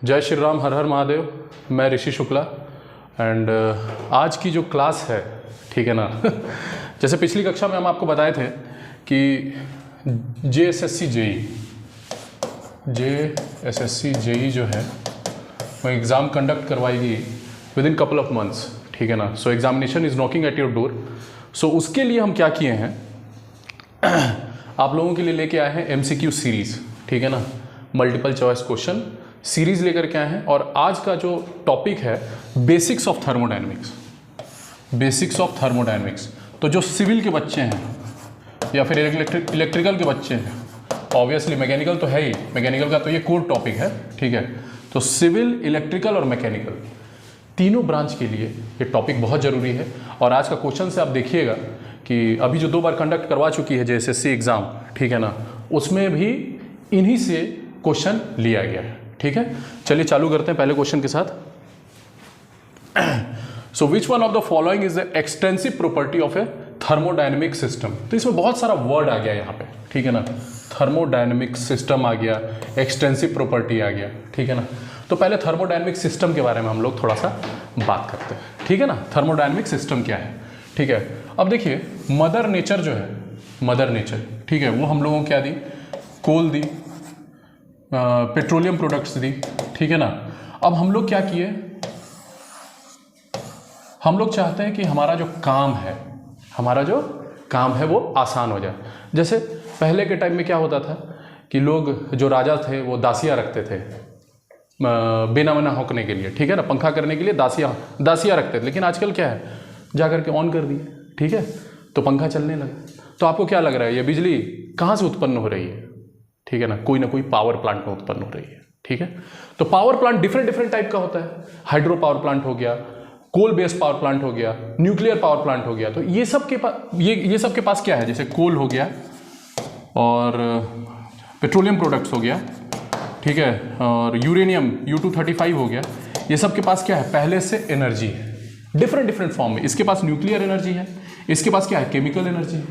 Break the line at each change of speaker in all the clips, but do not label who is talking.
जय श्री राम, हर हर महादेव। मैं ऋषि शुक्ला एंड आज की जो क्लास है, ठीक है ना जैसे पिछली कक्षा में हम आपको बताए थे कि JSSC JEE जो है वो एग्ज़ाम कंडक्ट करवाएगी within couple of months, ठीक है ना। So examination is knocking at your door. So उसके लिए हम क्या किए हैं आप लोगों के लिए लेके आए हैं MCQ सीरीज़, ठीक है ना। मल्टीपल चॉइस क्वेश्चन सीरीज़ लेकर के आए हैं और आज का जो टॉपिक है बेसिक्स ऑफ थर्मोडायनेमिक्स। तो जो सिविल के बच्चे हैं या फिर इलेक्ट्रिकल के बच्चे हैं, ऑब्वियसली मैकेनिकल तो है ही, मैकेनिकल का तो ये कोर टॉपिक है, ठीक है। तो सिविल, इलेक्ट्रिकल और मैकेनिकल तीनों ब्रांच के लिए ये टॉपिक बहुत ज़रूरी है। और आज का क्वेश्चन से आप देखिएगा कि अभी जो 2 बार कंडक्ट करवा चुकी है JSSC एग्ज़ाम, ठीक है ना, उसमें भी इन्हीं से क्वेश्चन लिया गया है, ठीक है। चलिए चालू करते हैं पहले क्वेश्चन के साथ। So which one of the following is the extensive property of a thermodynamic system. तो इसमें बहुत सारा वर्ड आ गया यहाँ पे, ठीक है ना। थर्मोडायनेमिक सिस्टम आ गया, एक्सटेंसिव प्रॉपर्टी आ गया, ठीक है ना। तो पहले थर्मोडायनेमिक सिस्टम के बारे में हम लोग थोड़ा सा बात करते हैं, ठीक है ना। थर्मोडायनेमिक सिस्टम क्या है, ठीक है। अब देखिए मदर नेचर जो है, मदर नेचर, ठीक है, वो हम लोगों को क्या दी, कोल दी, पेट्रोलियम प्रोडक्ट्स दी, ठीक है ना। अब हम लोग क्या किए, हम लोग चाहते हैं कि हमारा जो काम है वो आसान हो जाए। जैसे पहले के टाइम में क्या होता था कि लोग जो राजा थे वो दासियाँ रखते थे बिना मना होकने के लिए, ठीक है ना, पंखा करने के लिए दासियाँ रखते थे। लेकिन आजकल क्या है, जा करके ऑन कर दिए, ठीक है, तो पंखा चलने लगा। तो आपको क्या लग रहा है ये बिजली कहाँ से उत्पन्न हो रही है, ठीक है ना कोई पावर प्लांट में उत्पन्न हो रही है, ठीक है। तो पावर प्लांट डिफरेंट टाइप का होता है। हाइड्रो पावर प्लांट हो गया, कोल बेस्ड पावर प्लांट हो गया, न्यूक्लियर पावर प्लांट हो गया। तो ये सब के पास क्या है, जैसे कोल हो गया और पेट्रोलियम प्रोडक्ट्स हो गया, ठीक है, और यूरेनियम U-235 हो गया। ये सब के पास क्या है, पहले से एनर्जी है डिफरेंट फॉर्म में। इसके पास न्यूक्लियर एनर्जी है, इसके पास क्या है, केमिकल एनर्जी है।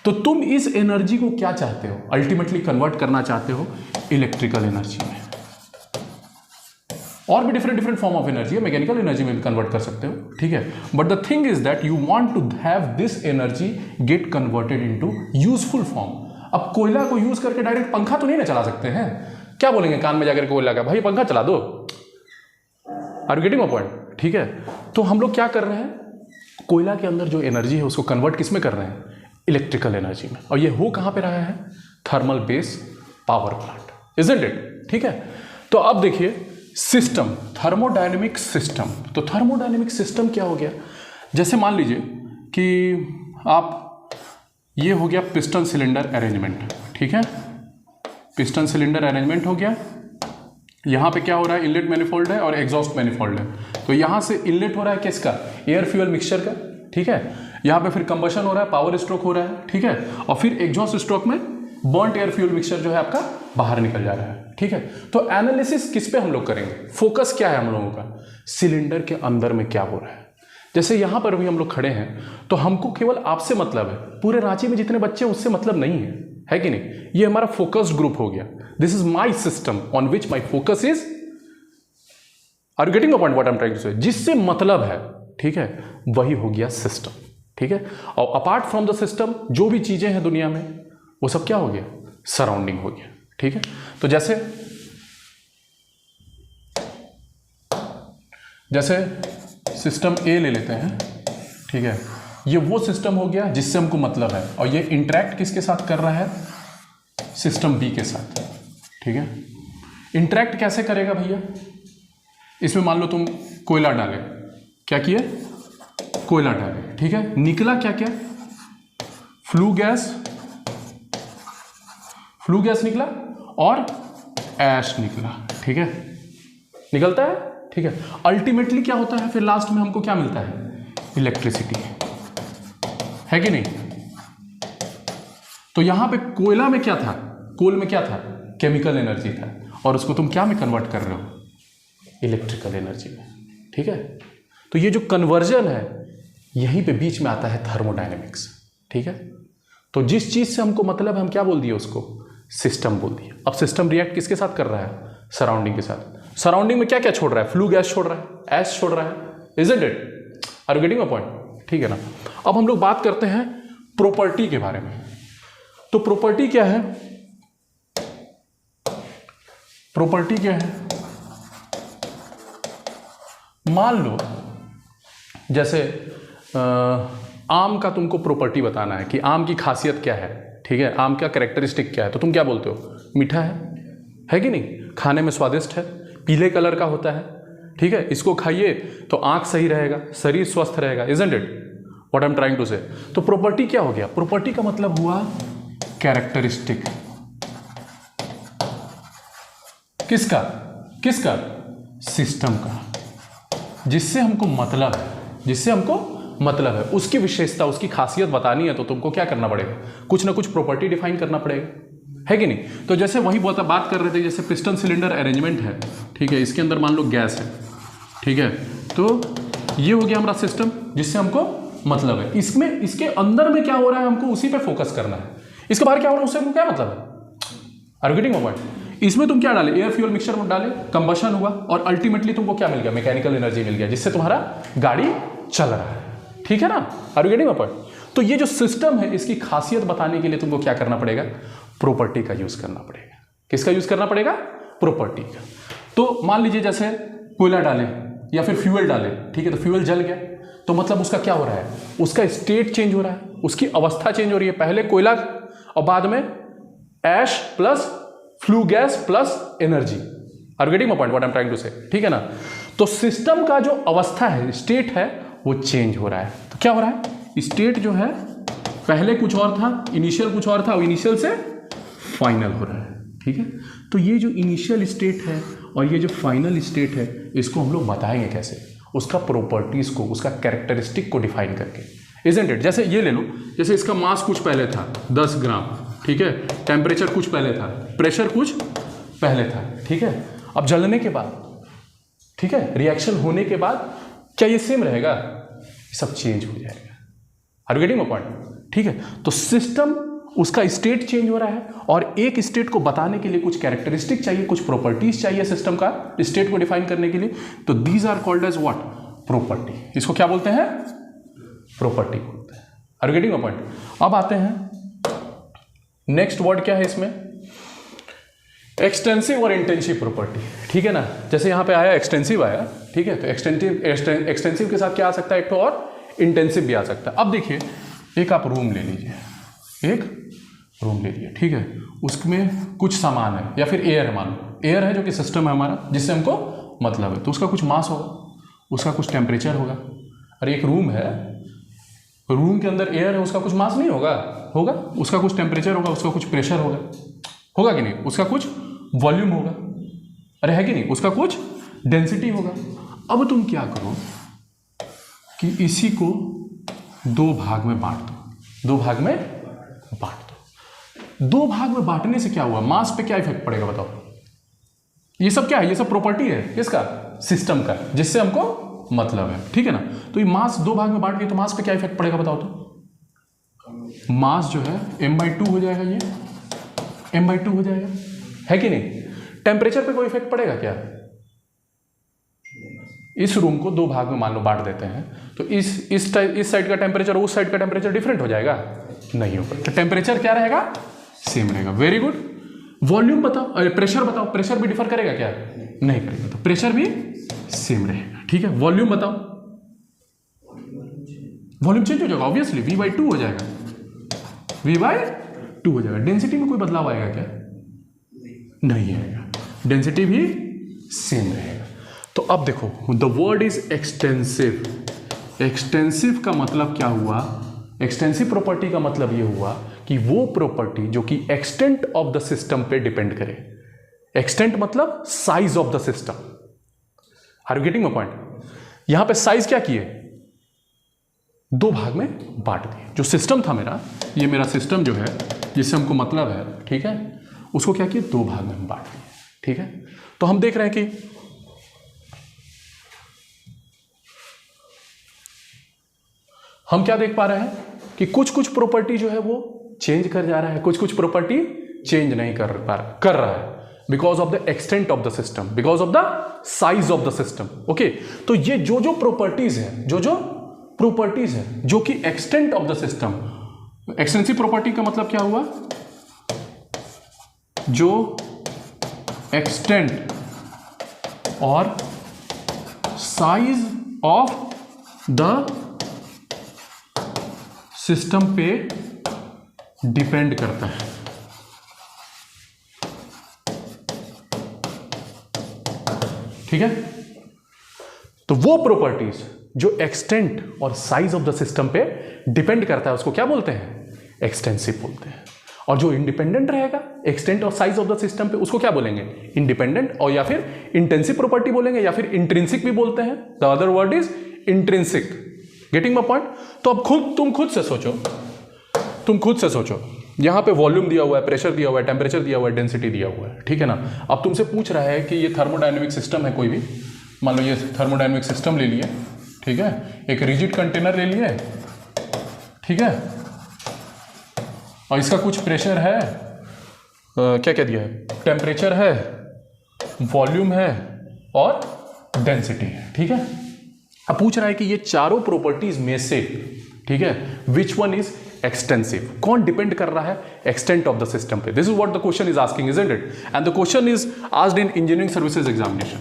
तो तुम इस एनर्जी को क्या चाहते हो, अल्टीमेटली कन्वर्ट करना चाहते हो इलेक्ट्रिकल एनर्जी में। और भी डिफरेंट फॉर्म ऑफ एनर्जी है, मैकेनिकल एनर्जी में भी कन्वर्ट कर सकते हो, ठीक है। But the thing is that you want to have this energy get converted into useful form. अब कोयला को यूज करके डायरेक्ट पंखा तो नहीं ना चला सकते हैं। क्या बोलेंगे कान में जाकर कोयला का, भाई पंखा चला दो। Are you getting my point, ठीक है। तो हम लोग क्या कर रहे हैं, कोयला के अंदर जो एनर्जी है उसको कन्वर्ट किस में कर रहे हैं, इलेक्ट्रिकल एनर्जी में। और ये हो कहां पे रहा है, thermal base power plant, isn't it, ठीक है। तो अब देखिए सिस्टम, थर्मोडायनेमिक सिस्टम। तो थर्मोडायनेमिक सिस्टम क्या हो गया, जैसे मान लीजिए कि आप, ये हो गया पिस्टन सिलेंडर अरेंजमेंट, ठीक है। पिस्टन सिलेंडर अरेंजमेंट हो गया। यहाँ पे क्या हो रहा है, इनलेट मैनिफोल्ड है और एग्जॉस्ट मैनिफोल्ड है। तो यहाँ से इनलेट हो रहा है किसका, एयर फ्यूल मिक्सचर का, ठीक है। यहाँ पे फिर कंबशन हो रहा है, पावर स्ट्रोक हो रहा है, ठीक है। और फिर एग्जॉस्ट स्ट्रोक में बर्न्ट एयर फ्यूल मिक्सचर जो है आपका बाहर निकल जा रहा है, ठीक है। तो एनालिसिस किस पे हम लोग करेंगे, फोकस क्या है हम लोगों का, सिलेंडर के अंदर में क्या हो रहा है। जैसे यहाँ पर भी हम लोग खड़े हैं तो हमको केवल आपसे मतलब है, पूरे रांची में जितने बच्चे उससे मतलब नहीं है कि नहीं। ये हमारा फोकस्ड ग्रुप हो गया। This is my system on which my focus is. Are you getting the point what I am trying to say. जिससे मतलब है, ठीक है, वही हो गया सिस्टम, ठीक है। और अपार्ट फ्रॉम द सिस्टम जो भी चीजें हैं दुनिया में वो सब क्या हो गया, सराउंडिंग हो गया, ठीक है। तो जैसे सिस्टम ए ले लेते हैं, ठीक है। ये वो सिस्टम हो गया जिससे हमको मतलब है, और ये इंटरेक्ट किसके साथ कर रहा है, सिस्टम बी के साथ, ठीक है। इंटरेक्ट कैसे करेगा भैया, इसमें मान लो तुम कोयला डाले, क्या किए, कोयला डाले, ठीक है। निकला क्या क्या, फ्लू गैस निकला और ऐश निकला, ठीक है, निकलता है, ठीक है। अल्टीमेटली क्या होता है, फिर लास्ट में हमको क्या मिलता है, इलेक्ट्रिसिटी, है कि नहीं। तो यहां पे कोयला में क्या था, कोल में क्या था, केमिकल एनर्जी था, और उसको तुम क्या में कन्वर्ट कर रहे हो, इलेक्ट्रिकल एनर्जी में, ठीक है। तो ये जो कन्वर्जन है यहीं पे बीच में आता है थर्मोडायनेमिक्स, ठीक है। तो जिस चीज से हमको मतलब हम क्या बोल दिए उसको, सिस्टम बोल दिया। अब सिस्टम रिएक्ट किसके साथ कर रहा है, सराउंडिंग के साथ। सराउंडिंग में क्या क्या छोड़ रहा है, फ्लू गैस छोड़ रहा है, एश छोड़ रहा है, isn't it? Are you getting a point? ठीक है ना। अब हम लोग बात करते हैं प्रॉपर्टी के बारे में। तो प्रॉपर्टी क्या है? प्रॉपर्टी क्या है? मान लो जैसे आम का तुमको प्रॉपर्टी बताना है कि आम की खासियत क्या है, ठीक है, आम का कैरेक्टरिस्टिक क्या है, तो तुम क्या बोलते हो? मीठा है कि नहीं, खाने में स्वादिष्ट है, पीले कलर का होता है, ठीक है, इसको खाइए तो आंख सही रहेगा, शरीर स्वस्थ रहेगा, isn't it what I am trying to say? तो प्रॉपर्टी क्या हो गया? प्रॉपर्टी का मतलब हुआ कैरेक्टरिस्टिक। किसका? किसका? सिस्टम का, जिससे हमको मतलब है, जिससे हमको मतलब है, उसकी विशेषता, उसकी खासियत बतानी है तो तुमको क्या करना पड़ेगा? कुछ ना कुछ प्रॉपर्टी डिफाइन करना पड़ेगा, है कि नहीं? तो जैसे वही बात कर रहे थे, जैसे पिस्टन सिलेंडर अरेंजमेंट है, ठीक है, इसके अंदर मान लो गैस है, ठीक है, तो ये हो गया हमारा सिस्टम जिससे हमको मतलब है। इसमें, इसके अंदर में क्या हो रहा है हमको उसी पे फोकस करना है, इसके बाहर क्या हो रहा है उससे हमको क्या मतलब है? Are you getting my point? इसमें तुम क्या डाले? एयर फ्यूल मिक्सचर में डाले, कंबशन हुआ और अल्टीमेटली तुमको क्या मिल गया? मैकेनिकल एनर्जी मिल गया, जिससे तुम्हारा गाड़ी चल रहा है, ठीक है ना? Are you getting my point? तो ये जो सिस्टम है, इसकी खासियत बताने के लिए तुमको क्या करना पड़ेगा? प्रॉपर्टी का यूज करना पड़ेगा। किसका यूज करना पड़ेगा? प्रॉपर्टी का। तो मान लीजिए जैसे कोयला डाले या फिर फ्यूल डाले, ठीक है, तो फ्यूल जल गया, तो मतलब उसका क्या हो रहा है? उसका स्टेट चेंज हो रहा है, उसकी अवस्था चेंज हो रही है। पहले कोयला और बाद में ash plus flue gas plus energy. Are getting my point what I am trying to say? ठीक है ना। तो सिस्टम का जो अवस्था है, स्टेट है, वो चेंज हो रहा है। तो क्या हो रहा है? स्टेट जो है पहले कुछ और था, इनिशियल कुछ और था, और इनिशियल से फाइनल हो रहा है। ठीक है, तो ये जो इनिशियल स्टेट है और ये जो फाइनल स्टेट है, इसको हम लोग बताएंगे कैसे? उसका प्रॉपर्टीज को, उसका कैरेक्टरिस्टिक को डिफाइन करके, इजंट इट? जैसे ये ले लो, जैसे इसका मास कुछ पहले था 10 ग्राम, ठीक है, टेम्परेचर कुछ पहले था, प्रेशर कुछ पहले था, ठीक है। अब जलने के बाद, ठीक है, रिएक्शन होने के बाद क्या ये सेम रहेगा? सब चेंज हो जाएगा। Are you getting my point? ठीक है, तो सिस्टम, उसका स्टेट चेंज हो रहा है और एक स्टेट को बताने के लिए कुछ कैरेक्टरिस्टिक चाहिए, कुछ प्रॉपर्टीज चाहिए सिस्टम का स्टेट को डिफाइन करने के लिए। तो these are called as what? Property. इसको क्या बोलते हैं? प्रॉपर्टी बोलते हैं। Are you getting my point? अब आते हैं नेक्स्ट वर्ड क्या है इसमें? एक्सटेंसिव और इंटेंसिव प्रॉपर्टी। ठीक है ना, जैसे यहां पे आया एक्सटेंसिव आया, ठीक है, तो एक्सटेंसिव के साथ क्या आ सकता है? एक तो और इंटेंसिव भी आ सकता है। अब देखिए, एक आप रूम ले लीजिए, एक रूम ले लिया, ठीक है, उसमें कुछ सामान है या फिर एयर है, मान लो एयर है जो कि सिस्टम है हमारा, जिससे हमको मतलब है, तो उसका कुछ मास होगा, उसका कुछ टेम्परेचर होगा। और एक रूम है, रूम के अंदर एयर है, उसका कुछ मास नहीं होगा? होगा, उसका कुछ टेम्परेचर होगा, उसका कुछ प्रेशर होगा, होगा कि नहीं? उसका कुछ वॉल्यूम होगा, अरे है कि नहीं? उसका कुछ डेंसिटी होगा। अब तुम क्या करो कि इसी को दो भाग में बांट दो, दो भाग में बांट दो। दो भाग में बांटने से क्या हुआ? मास पे क्या इफेक्ट पड़ेगा बताओ? ये सब क्या है? ये सब प्रॉपर्टी है किसका? सिस्टम का, जिससे हमको मतलब है। ठीक है ना, तो ये मास दो भाग में बांट दिए, तो मास पे क्या इफेक्ट पड़ेगा बताओ तो? मास जो है m/2 हो जाएगा, ये m/2 हो जाएगा, है कि नहीं? टेम्परेचर पे कोई इफेक्ट पड़ेगा क्या? इस रूम को दो भाग में मान लो बांट देते हैं, तो इस साइड का टेम्परेचर उस साइड का टेम्परेचर डिफरेंट हो जाएगा? नहीं होगा। तो टेम्परेचर क्या रहेगा? सेम रहेगा। Very good. वॉल्यूम बताओ, अरे प्रेशर बताओ, प्रेशर भी डिफर करेगा क्या? नहीं करेगा, तो प्रेशर भी सेम रहेगा। ठीक है, वॉल्यूम बताओ, वॉल्यूम चेंज हो जाएगा ऑब्वियसली, V/2 हो जाएगा, V/2 हो जाएगा। डेंसिटी में कोई बदलाव आएगा क्या? नहीं आएगा, डेंसिटी भी सेम रहेगा। तो अब देखो, the word is extensive. Extensive का मतलब क्या हुआ? एक्सटेंसिव प्रॉपर्टी का मतलब ये हुआ कि वो प्रॉपर्टी जो कि एक्सटेंट ऑफ द सिस्टम पे डिपेंड करे। एक्सटेंट मतलब size of the system. Are you getting my point? यहां पे साइज क्या किए? दो भाग में बांट दिए। जो सिस्टम था मेरा, ये मेरा सिस्टम जो है जिससे हमको मतलब है, ठीक है, उसको क्या किए? दो भाग में बांट दिए। ठीक है, तो हम देख रहे हैं कि हम क्या देख पा रहे हैं कि कुछ कुछ प्रॉपर्टी जो है वो चेंज कर जा रहा है, कुछ कुछ प्रॉपर्टी चेंज नहीं कर रहा है। Because of the extent of the system, because of the size of the system. Okay, तो ये जो प्रॉपर्टीज है, जो प्रॉपर्टीज है जो कि extent of the system, extensive property का मतलब क्या हुआ, जो एक्सटेंट और साइज ऑफ द सिस्टम पे डिपेंड करता है। ठीक है, तो वो प्रॉपर्टीज जो एक्सटेंट और साइज ऑफ द सिस्टम पे डिपेंड करता है उसको क्या बोलते हैं, एक्सटेंसिव बोलते हैं। और जो इंडिपेंडेंट रहेगा एक्सटेंट और साइज ऑफ द सिस्टम पे उसको क्या बोलेंगे, इंडिपेंडेंट, और या फिर इंटेंसिव प्रॉपर्टी बोलेंगे, या फिर इंट्रिंसिक भी बोलते हैं। The other word is intrinsic. Getting my point? तो अब तुम खुद से सोचो, यहां पे वॉल्यूम दिया हुआ है, प्रेशर दिया हुआ है, टेम्परेचर दिया हुआ है, डेंसिटी दिया हुआ है, ठीक है ना। अब तुमसे पूछ रहा है कि ये थर्मोडायनेमिक सिस्टम है, कोई भी मान लो ये थर्मोडायनेमिक सिस्टम ले लिए, ठीक है, एक रिजिड कंटेनर ले लिए, ठीक है, और इसका कुछ प्रेशर है, क्या दिया है, टेम्परेचर है, वॉल्यूम है और डेंसिटी है, ठीक है। अब पूछ रहा है कि ये चारों प्रॉपर्टीज में से, ठीक है, विच वन इज एक्सटेंसिव, कौन डिपेंड कर रहा है एक्सटेंट ऑफ द सिस्टम पे। This is what the question is asking, isn't it? And the question is asked in engineering services examination.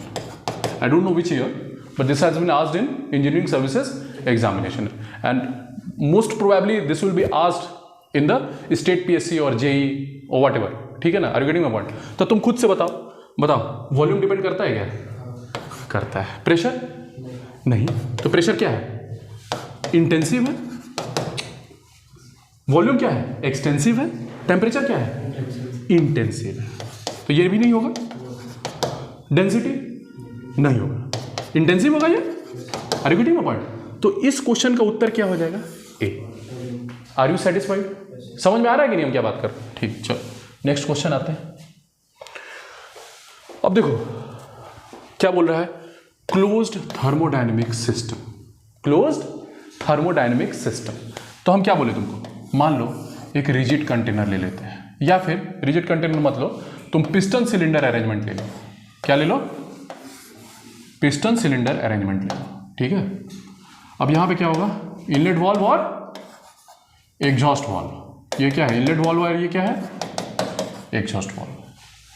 I don't know which year, but this has been asked in engineering services examination, and most probably this will be asked in the state PSC or JEE or whatever, ठीक है ना। Are you getting my point? तो तुम खुद से बताओ, volume depend करता है क्या? करता है। प्रेशर नहीं, तो प्रेशर क्या है, इंटेंसिव है। वॉल्यूम क्या है, एक्सटेंसिव है। टेम्परेचर क्या है, इंटेंसिव है, तो ये भी नहीं होगा। डेंसिटी नहीं होगा, इंटेंसिव होगा ये। Are you getting my point? तो इस क्वेश्चन का उत्तर क्या हो जाएगा, ए। Are you satisfied? समझ में आ रहा है कि नहीं हम क्या बात कर रहे हैं? ठीक, चलो नेक्स्ट क्वेश्चन आते हैं। अब देखो क्या बोल रहा है, closed thermodynamic system, closed thermodynamic system. तो हम क्या बोले तुमको, मान लो एक रिजिड कंटेनर ले लेते हैं, या फिर रिजिड कंटेनर मत लो, तुम पिस्टन सिलेंडर अरेंजमेंट ले लो। क्या ले लो, पिस्टन सिलेंडर अरेंजमेंट ले लो, ठीक है। अब यहां पे क्या होगा, इनलेट वाल्व और एग्जॉस्ट वाल्व। ये क्या है, इनलेट वाल्व और ये क्या है, एग्जॉस्ट वाल्व।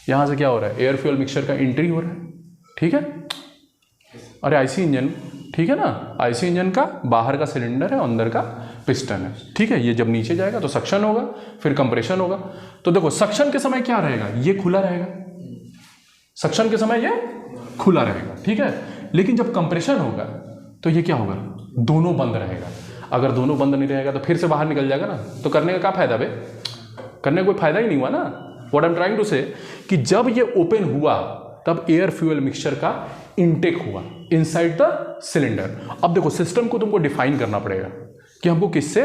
यहां से क्या हो रहा है, एयर फ्यूल मिक्सचर का एंट्री हो रहा है, ठीक है। अरे आईसी इंजन, ठीक है ना, आईसी इंजन का बाहर का सिलेंडर है, अंदर का पिस्टन है, ठीक है। ये जब नीचे जाएगा तो सक्शन होगा, फिर कंप्रेशन होगा। तो देखो सक्शन के समय क्या रहेगा, ये खुला रहेगा, सक्शन के समय ये खुला रहेगा, ठीक है। लेकिन जब कंप्रेशन होगा तो ये क्या होगा, दोनों बंद रहेगा। अगर दोनों बंद नहीं रहेगा तो फिर से बाहर निकल जाएगा ना, तो करने का क्या फायदा बे, करने का कोई फायदा ही नहीं हुआ ना। What I am trying to say कि जब ये ओपन हुआ तब एयर फ्यूल मिक्सचर का इनटेक हुआ इनसाइड द सिलेंडर। अब देखो सिस्टम को तुमको डिफाइन करना पड़ेगा कि हमको किससे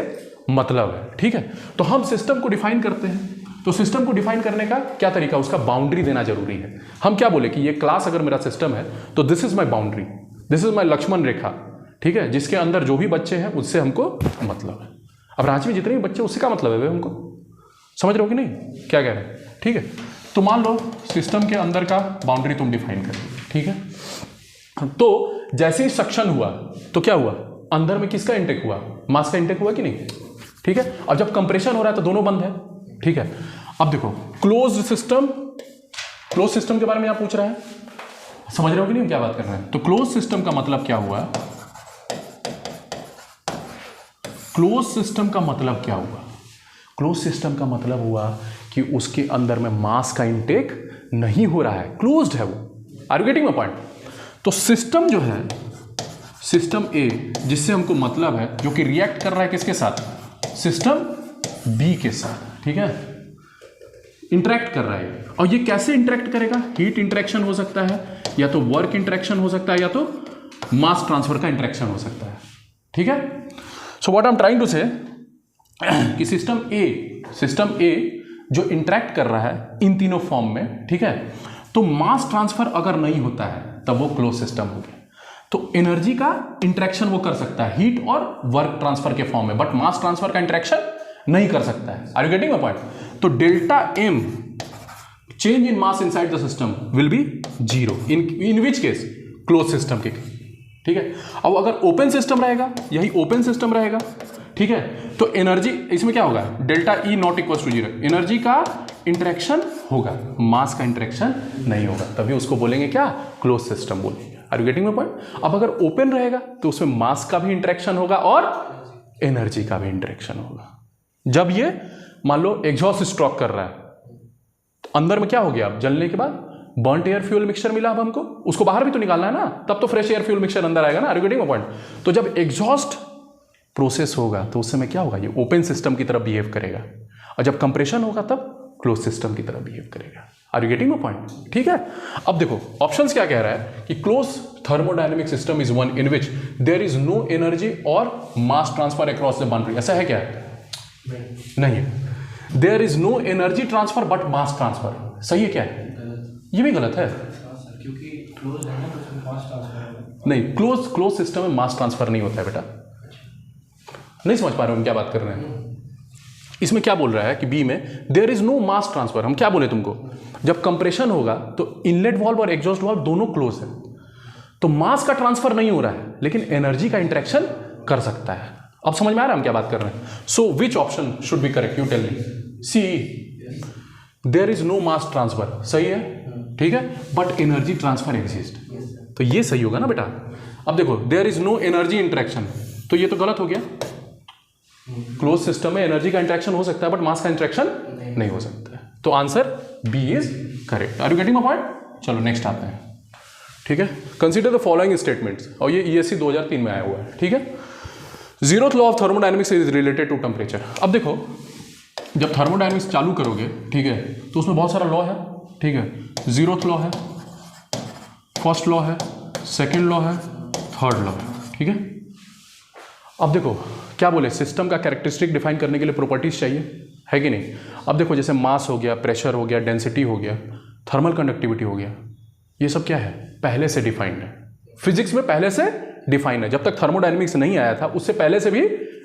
मतलब है, ठीक है। तो हम सिस्टम को डिफाइन करते हैं, तो सिस्टम को डिफाइन करने का क्या तरीका, उसका बाउंड्री देना जरूरी है। हम क्या बोले कि ये क्लास अगर मेरा सिस्टम है तो this is my boundary, this is my Lakshman rekha, ठीक है, जिसके अंदर जो भी बच्चे हैं उससे हमको मतलब है। अब रांची में जितने भी बच्चे उससे क्या मतलब है हमको, समझ रहे हो कि नहीं क्या कह रहे हैं, ठीक है। तो मान लो सिस्टम के अंदर का बाउंड्री तुम डिफाइन कर, ठीक है। तो जैसे ही सक्शन हुआ तो क्या हुआ, अंदर में किसका इंटेक हुआ, मास का इंटेक हुआ कि नहीं, ठीक है। और जब कंप्रेशन हो रहा है तो दोनों बंद है, ठीक है। अब देखो क्लोज्ड सिस्टम, क्लोज सिस्टम के बारे में यहां पूछ रहा है, समझ रहे हो कि नहीं क्या बात कर रहे हैं। तो क्लोज सिस्टम का मतलब क्या हुआ, क्लोज सिस्टम का मतलब क्या हुआ, क्लोज सिस्टम का मतलब हुआ कि उसके अंदर में मास का इंटेक नहीं हो रहा है, क्लोज्ड है वो। Are you getting my point? तो सिस्टम जो है, सिस्टम ए जिससे हमको मतलब है, जो कि रिएक्ट कर रहा है किसके साथ, सिस्टम बी के साथ, ठीक है, इंटरेक्ट कर रहा है। और ये कैसे इंटरेक्ट करेगा, हीट इंटरेक्शन हो सकता है, या तो वर्क इंटरेक्शन हो सकता है, या तो मास ट्रांसफर का इंटरेक्शन हो सकता है, ठीक है। So what I am trying to say कि सिस्टम ए जो इंटरेक्ट कर रहा है इन तीनों फॉर्म में, ठीक है, तो मास ट्रांसफर अगर नहीं होता है तब वो क्लोज सिस्टम हो गया। तो एनर्जी का इंटरेक्शन वो कर सकता है हीट और वर्क ट्रांसफर के फॉर्म में, बट मास ट्रांसफर का इंटरेक्शन नहीं कर सकता है। Are you getting my point? तो delta M change in mass inside the system will be zero in which case, close system के, ठीक है। अब अगर ओपन सिस्टम रहेगा, यही ओपन सिस्टम रहेगा, ठीक है, तो एनर्जी इसमें क्या होगा, delta E not equal to zero, energy का इंटरेक्शन होगा, मास का इंटरेक्शन नहीं होगा, तभी उसको बोलेंगे क्या, क्लोज सिस्टम बोलेंगे। Are you getting my point. अब अगर ओपन रहेगा तो उसमें मास का भी इंटरेक्शन होगा और एनर्जी का भी इंटरेक्शन होगा। जब ये मान लो एग्जॉस्ट स्ट्रोक कर रहा है, तो अंदर में क्या हो गया, अब जलने के बाद बर्नट एयर फ्यूल मिक्सचर मिला, अब हमको उसको बाहर भी तो निकालना है ना, तब तो फ्रेश एयर फ्यूल मिक्सचर अंदर आएगा ना। Are you getting my point. तो जब एग्जॉस्ट प्रोसेस होगा तो उस समय क्या होगा, ये ओपन सिस्टम की तरफ बिहेव करेगा, और जब कंप्रेशन होगा तब क्लोज सिस्टम की तरफ बिहेव करेगा। Are you getting my point, ठीक है। अब देखो ऑप्शंस क्या कह रहा है कि close thermodynamic system is one in which there is no energy और mass transfer across the boundary. ऐसा है क्या, नहीं है। There is no energy transfer but mass transfer, सही है क्या है, ये भी गलत है,
क्योंकि क्लोज है ना तो उसमें मास ट्रांसफर
नहीं, क्लोज सिस्टम में मास ट्रांसफर नहीं होता है बेटा, नहीं समझ पा रहे हो हम क्या बात कर रहे हैं। इसमें क्या बोल रहा है कि बी में there is no mass transfer, हम क्या बोले तुमको, जब कंप्रेशन होगा तो इनलेट वाल्व और एग्जॉस्ट वाल्व दोनों क्लोज है, तो मास का ट्रांसफर नहीं हो रहा है लेकिन एनर्जी का इंटरेक्शन कर सकता है। अब समझ में आ रहा है हम क्या बात कर रहे हैं। So which option should be correct, you tell me. C, there is no mass transfer, सही है, ठीक है, बट एनर्जी ट्रांसफर एग्जिस्ट, तो ये सही होगा ना बेटा। अब देखो there is no energy interaction, तो ये तो गलत हो गया। क्लोज सिस्टम में एनर्जी का इंटरेक्शन हो सकता है बट मास का इंटरेक्शन नहीं हो सकता है, तो answer B is correct. Are you getting my point. चलो नेक्स्ट आते हैं, ठीक है। कंसीडर द फॉलोइंग स्टेटमेंट्स, और ये ईएससी 2003 में आया हुआ है, ठीक है। Zeroth law of thermodynamics is related to temperature. अब देखो जब थर्मोडायनेमिक्स चालू करोगे, ठीक है, तो उसमें बहुत सारा लॉ है, ठीक है। जीरोथ लॉ है, फर्स्ट लॉ है, सेकेंड लॉ है, थर्ड लॉ है, ठीक है। अब देखो क्या बोले, सिस्टम का कैरेक्टरिस्टिक डिफाइन करने के लिए प्रॉपर्टीज चाहिए, है कि नहीं। अब देखो जैसे मास हो गया, प्रेशर हो गया, डेंसिटी हो गया, थर्मल कंडक्टिविटी हो गया, ये सब क्या है, पहले से डिफाइंड है, फिजिक्स में पहले से डिफाइंड है। जब तक थर्मोडायनेमिक्स नहीं आया था उससे पहले से भी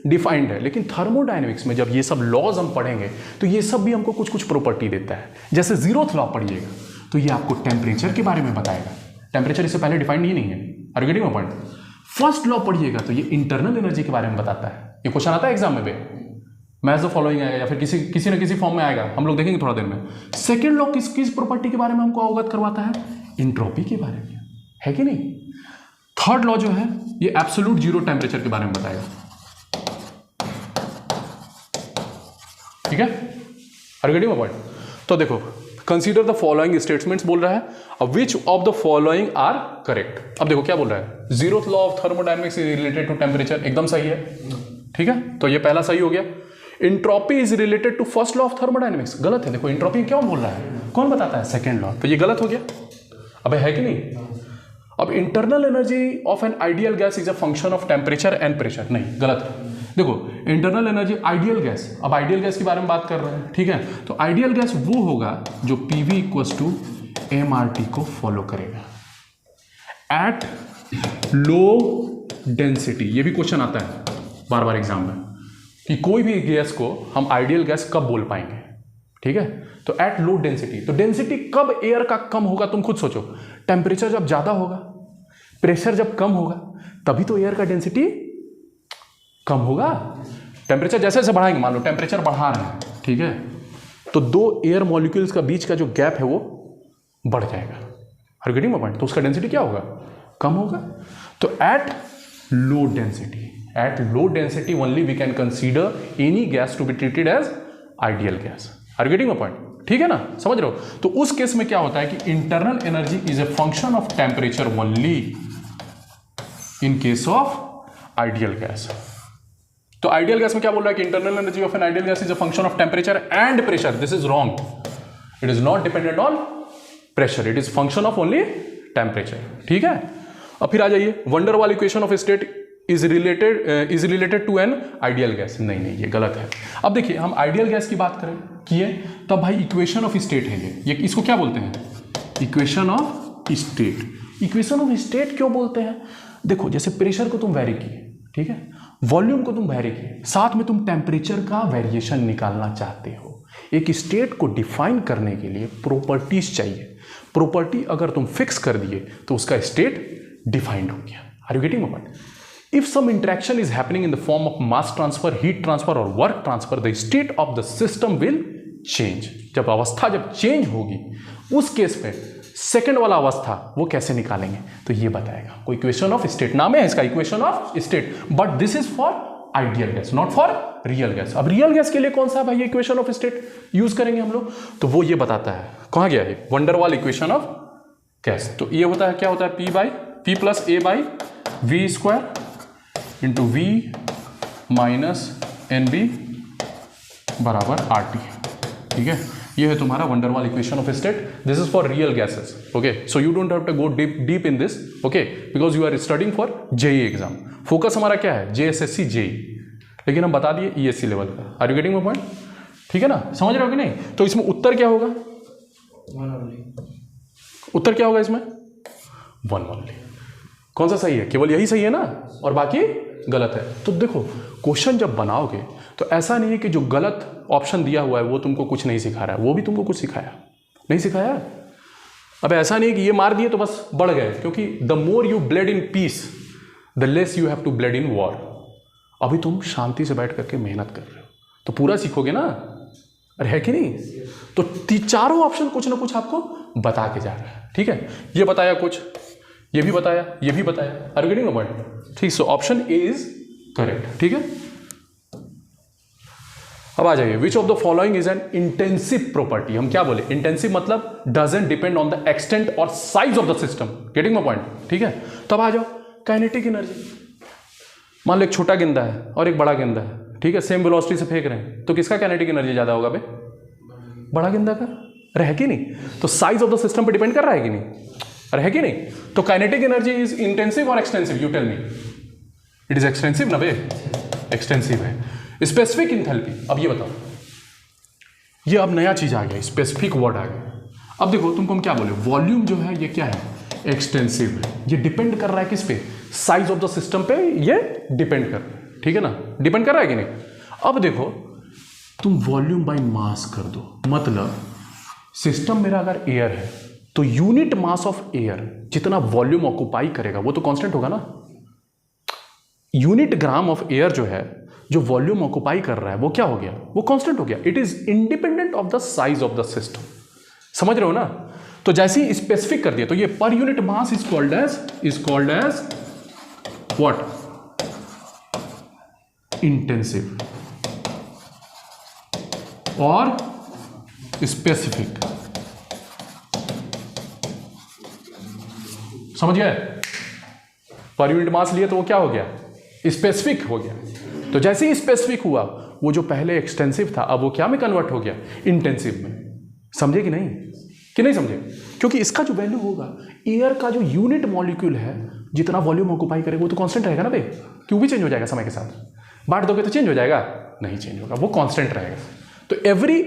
डिफाइंड है, लेकिन थर्मोडायनेमिक्स में जब ये सब लॉज हम पढ़ेंगे तो ये सब भी हमको कुछ कुछ प्रॉपर्टी देता है। जैसे जीरोथ लॉ पढ़िएगा तो ये आपको टेम्परेचर के बारे में बताएगा, टेम्परेचर इससे पहले डिफाइंड ही नहीं है। Are you getting my point. First law पढ़िएगा तो ये इंटरनल एनर्जी के बारे में बताता है, ये क्वेश्चन आता है एग्जाम में भी, मैच द फॉलोइंग आएगा या फिर किसी न किसी फॉर्म में आएगा, हम लोग देखेंगे थोड़ा देर में। सेकेंड लॉ किस प्रॉपर्टी के बारे में हमको अवगत करवाता है, इंट्रोपी के बारे में, है कि नहीं। थर्ड लॉ जो है ये एब्सोल्यूट जीरो टेम्परेचर के बारे में बताएगा, ठीक है। Are you getting my point. तो देखो कंसीडर द फॉलोइंग स्टेटमेंट्स बोल रहा है, which of the following are correct. अब देखो क्या बोल रहा है, zeroth law of thermodynamics is related to temperature, एकदम सही है, ठीक है, तो ये पहला सही हो गया। Entropy is related to first law of thermodynamics, गलत है। देखो इंट्रोपी क्यों बोल रहा है, कौन बताता है, सेकेंड लॉ, तो ये गलत हो गया। अब है कि नहीं। अब internal energy of an ideal gas is a function of temperature and pressure, नहीं, गलत है। देखो इंटरनल एनर्जी आइडियल गैस, अब आइडियल गैस के बारे में बात कर रहे हैं, ठीक है, तो आइडियल गैस वो होगा जो PV इक्वल्स टू MRT को फॉलो करेगा एट लो डेंसिटी। ये भी क्वेश्चन आता है बार बार एग्जाम में कि कोई भी गैस को हम आइडियल गैस कब बोल पाएंगे, ठीक है, तो एट लो डेंसिटी। तो डेंसिटी कब एयर का कम होगा, तुम खुद सोचो, टेम्परेचर जब ज्यादा होगा, प्रेशर जब कम होगा, तभी तो एयर का डेंसिटी कम होगा। टेम्परेचर जैसे जैसे बढ़ाएंगे, मान लो टेम्परेचर बढ़ा रहे हैं, ठीक है, तो दो एयर मॉलिक्यूल्स का बीच का जो गैप है वो बढ़ जाएगा, are you getting my point. तो उसका डेंसिटी क्या होगा, कम होगा। तो at low density only we can consider any gas to be treated as ideal gas, are you getting my point, ठीक है ना, समझ रहे हो। तो उस केस में क्या होता है कि internal energy is a function of temperature only in case of ideal gas. तो आइडियल गैस में क्या बोल रहा है कि internal energy of an ideal gas is a function of temperature and pressure. This is wrong, it is not dependent on pressure, it is function of only temperature, ठीक है। अब फिर आ जाइए, van der Waals equation of state is related to an ideal gas, नहीं, ये गलत है। अब देखिए हम आइडियल गैस की बात करें किए तब भाई इक्वेशन ऑफ स्टेट है ये इसको क्या बोलते हैं, equation of state. Equation of state क्यों बोलते हैं, देखो जैसे प्रेशर को तुम वेरी किए, ठीक है, वॉल्यूम को तुम वेरी किए, साथ में तुम टेम्परेचर का वेरिएशन निकालना चाहते हो, एक स्टेट को डिफाइन करने के लिए प्रॉपर्टीज चाहिए। प्रॉपर्टी अगर तुम फिक्स कर दिए तो उसका स्टेट डिफाइंड हो गया। Are you getting my point? If some interaction is happening in the form of mass transfer, heat transfer और work transfer, the state of the system will change. जब अवस्था जब चेंज होगी उस केस में second वाला अवस्था वो कैसे निकालेंगे तो ये बताएगा। कोई इक्वेशन ऑफ स्टेट नाम है इसका, equation of state, but this is for ideal gas, not for real gas. अब रियल गैस के लिए कौन सा भाई इक्वेशन ऑफ स्टेट यूज करेंगे हम लोग, तो वो ये बताता है। कहां गया ये वंडरवाल इक्वेशन ऑफ गैस। तो ये होता है, क्या होता है, P plus A by V square into V minus N B बराबर आर टी। ठीक है, ये है तुम्हारा van der Waals equation of state. This is for real gases. Okay, so you don't have to go deep in this, okay, because you are studying for JE exam. Focus हमारा क्या है, JSSC JE, लेकिन हम बता दिए ईएससी लेवल का। Are you getting my point? ठीक है ना, समझ रहे हो कि नहीं? तो इसमें उत्तर क्या होगा, उत्तर क्या होगा इसमें, 1 ओनली। कौन सा सही है, केवल यही सही है ना, और बाकी गलत है। तो देखो क्वेश्चन जब बनाओगे तो ऐसा नहीं है कि जो गलत ऑप्शन दिया हुआ है वो तुमको कुछ नहीं सिखा रहा है, वो भी तुमको कुछ सिखाया, नहीं सिखाया। अब ऐसा नहीं है कि ये मार दिए तो बस बढ़ गए, क्योंकि the more you bleed in peace the less you have to bleed in war. अभी तुम शांति से बैठ करके मेहनत कर रहे हो तो पूरा सीखोगे ना, अरे है कि नहीं? तो चारों ऑप्शन कुछ ना कुछ आपको बता के जा रहा है। ठीक है, ये बताया कुछ, ये भी बताया, ये भी बताया। Are you getting the point? ठीक, so option A is correct. ठीक है, अब आ जाइए, which of the following is an intensive property. हम क्या बोले, इंटेंसिव मतलब doesn't depend on the extent और size of the system. Getting my point? ठीक है, तब आ जाओ काइनेटिक एनर्जी। मान लो एक छोटा गेंदा है और एक बड़ा गेंदा है, ठीक है, सेम वेलोसिटी से फेंक रहे हैं, तो किसका काइनेटिक एनर्जी ज्यादा होगा बे, बड़ा गेंदा का। रहे कि नहीं? तो साइज ऑफ द सिस्टम पे डिपेंड कर रहा है कि नहीं, रहे कि नहीं? तो काइनेटिक एनर्जी इज इंटेंसिव और extensive, you tell me. It is extensive ना बे, एक्सटेंसिव है। स्पेसिफिक इंथैल्पी, अब ये बताओ, ये अब नया चीज आ गया, स्पेसिफिक वर्ड आ गया। अब देखो तुमको हम क्या बोले, वॉल्यूम जो है ये क्या है, एक्सटेंसिव है। ये डिपेंड कर रहा है किस पे, साइज ऑफ द सिस्टम पे ये डिपेंड कर रहा है। ठीक है ना, डिपेंड कर रहा है कि नहीं? अब देखो तुम वॉल्यूम बाय मास कर दो, मतलब सिस्टम मेरा अगर एयर है तो यूनिट मास ऑफ एयर जितना वॉल्यूम ऑक्युपाई करेगा वो तो कांस्टेंट होगा ना। यूनिट ग्राम ऑफ एयर जो है, जो वॉल्यूम ऑक्युपाई कर रहा है वो क्या हो गया, वो कांस्टेंट हो गया। It is independent of the size of the system. समझ रहे हो ना? तो जैसे ही स्पेसिफिक कर दिया तो ये per unit mass is called as what, intensive और स्पेसिफिक। समझ गए? पर यूनिट मास लिए तो वो क्या हो गया, स्पेसिफिक हो गया। तो जैसे ही स्पेसिफिक हुआ वो जो पहले एक्सटेंसिव था अब वो क्या में कन्वर्ट हो गया, इंटेंसिव में। समझे कि नहीं, कि नहीं समझे? क्योंकि इसका जो वैल्यू होगा, एयर का जो यूनिट मॉलिक्यूल है जितना वॉल्यूम ऑक्युपाई करेगा वो तो कांस्टेंट रहेगा ना बे, क्यों भी चेंज हो जाएगा समय के साथ। बांट दोगे तो चेंज हो जाएगा, नहीं चेंज होगा, वो कांस्टेंट रहेगा। तो every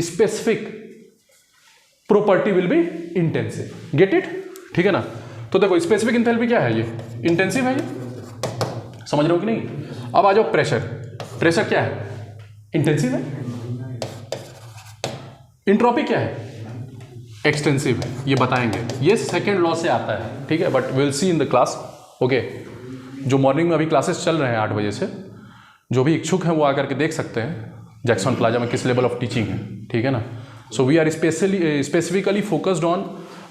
specific property will be intensive. Get it? ठीक है ना? तो देखो स्पेसिफिक एंथैल्पी क्या है, ये इंटेंसिव है, ये समझ रहे हो कि नहीं? अब आ जाओ प्रेशर। प्रेशर क्या है, इंटेंसिव है। एंट्रोपी क्या है, एक्सटेंसिव है। ये बताएंगे, ये सेकेंड लॉ से आता है। ठीक है, but will see in the class. Okay, जो मॉर्निंग में अभी क्लासेस चल रहे हैं 8 बजे से, जो भी इच्छुक हैं वो आकर के देख सकते हैं जैक्सन प्लाजा में किस लेवल ऑफ टीचिंग है। ठीक है ना? So we are specifically focused on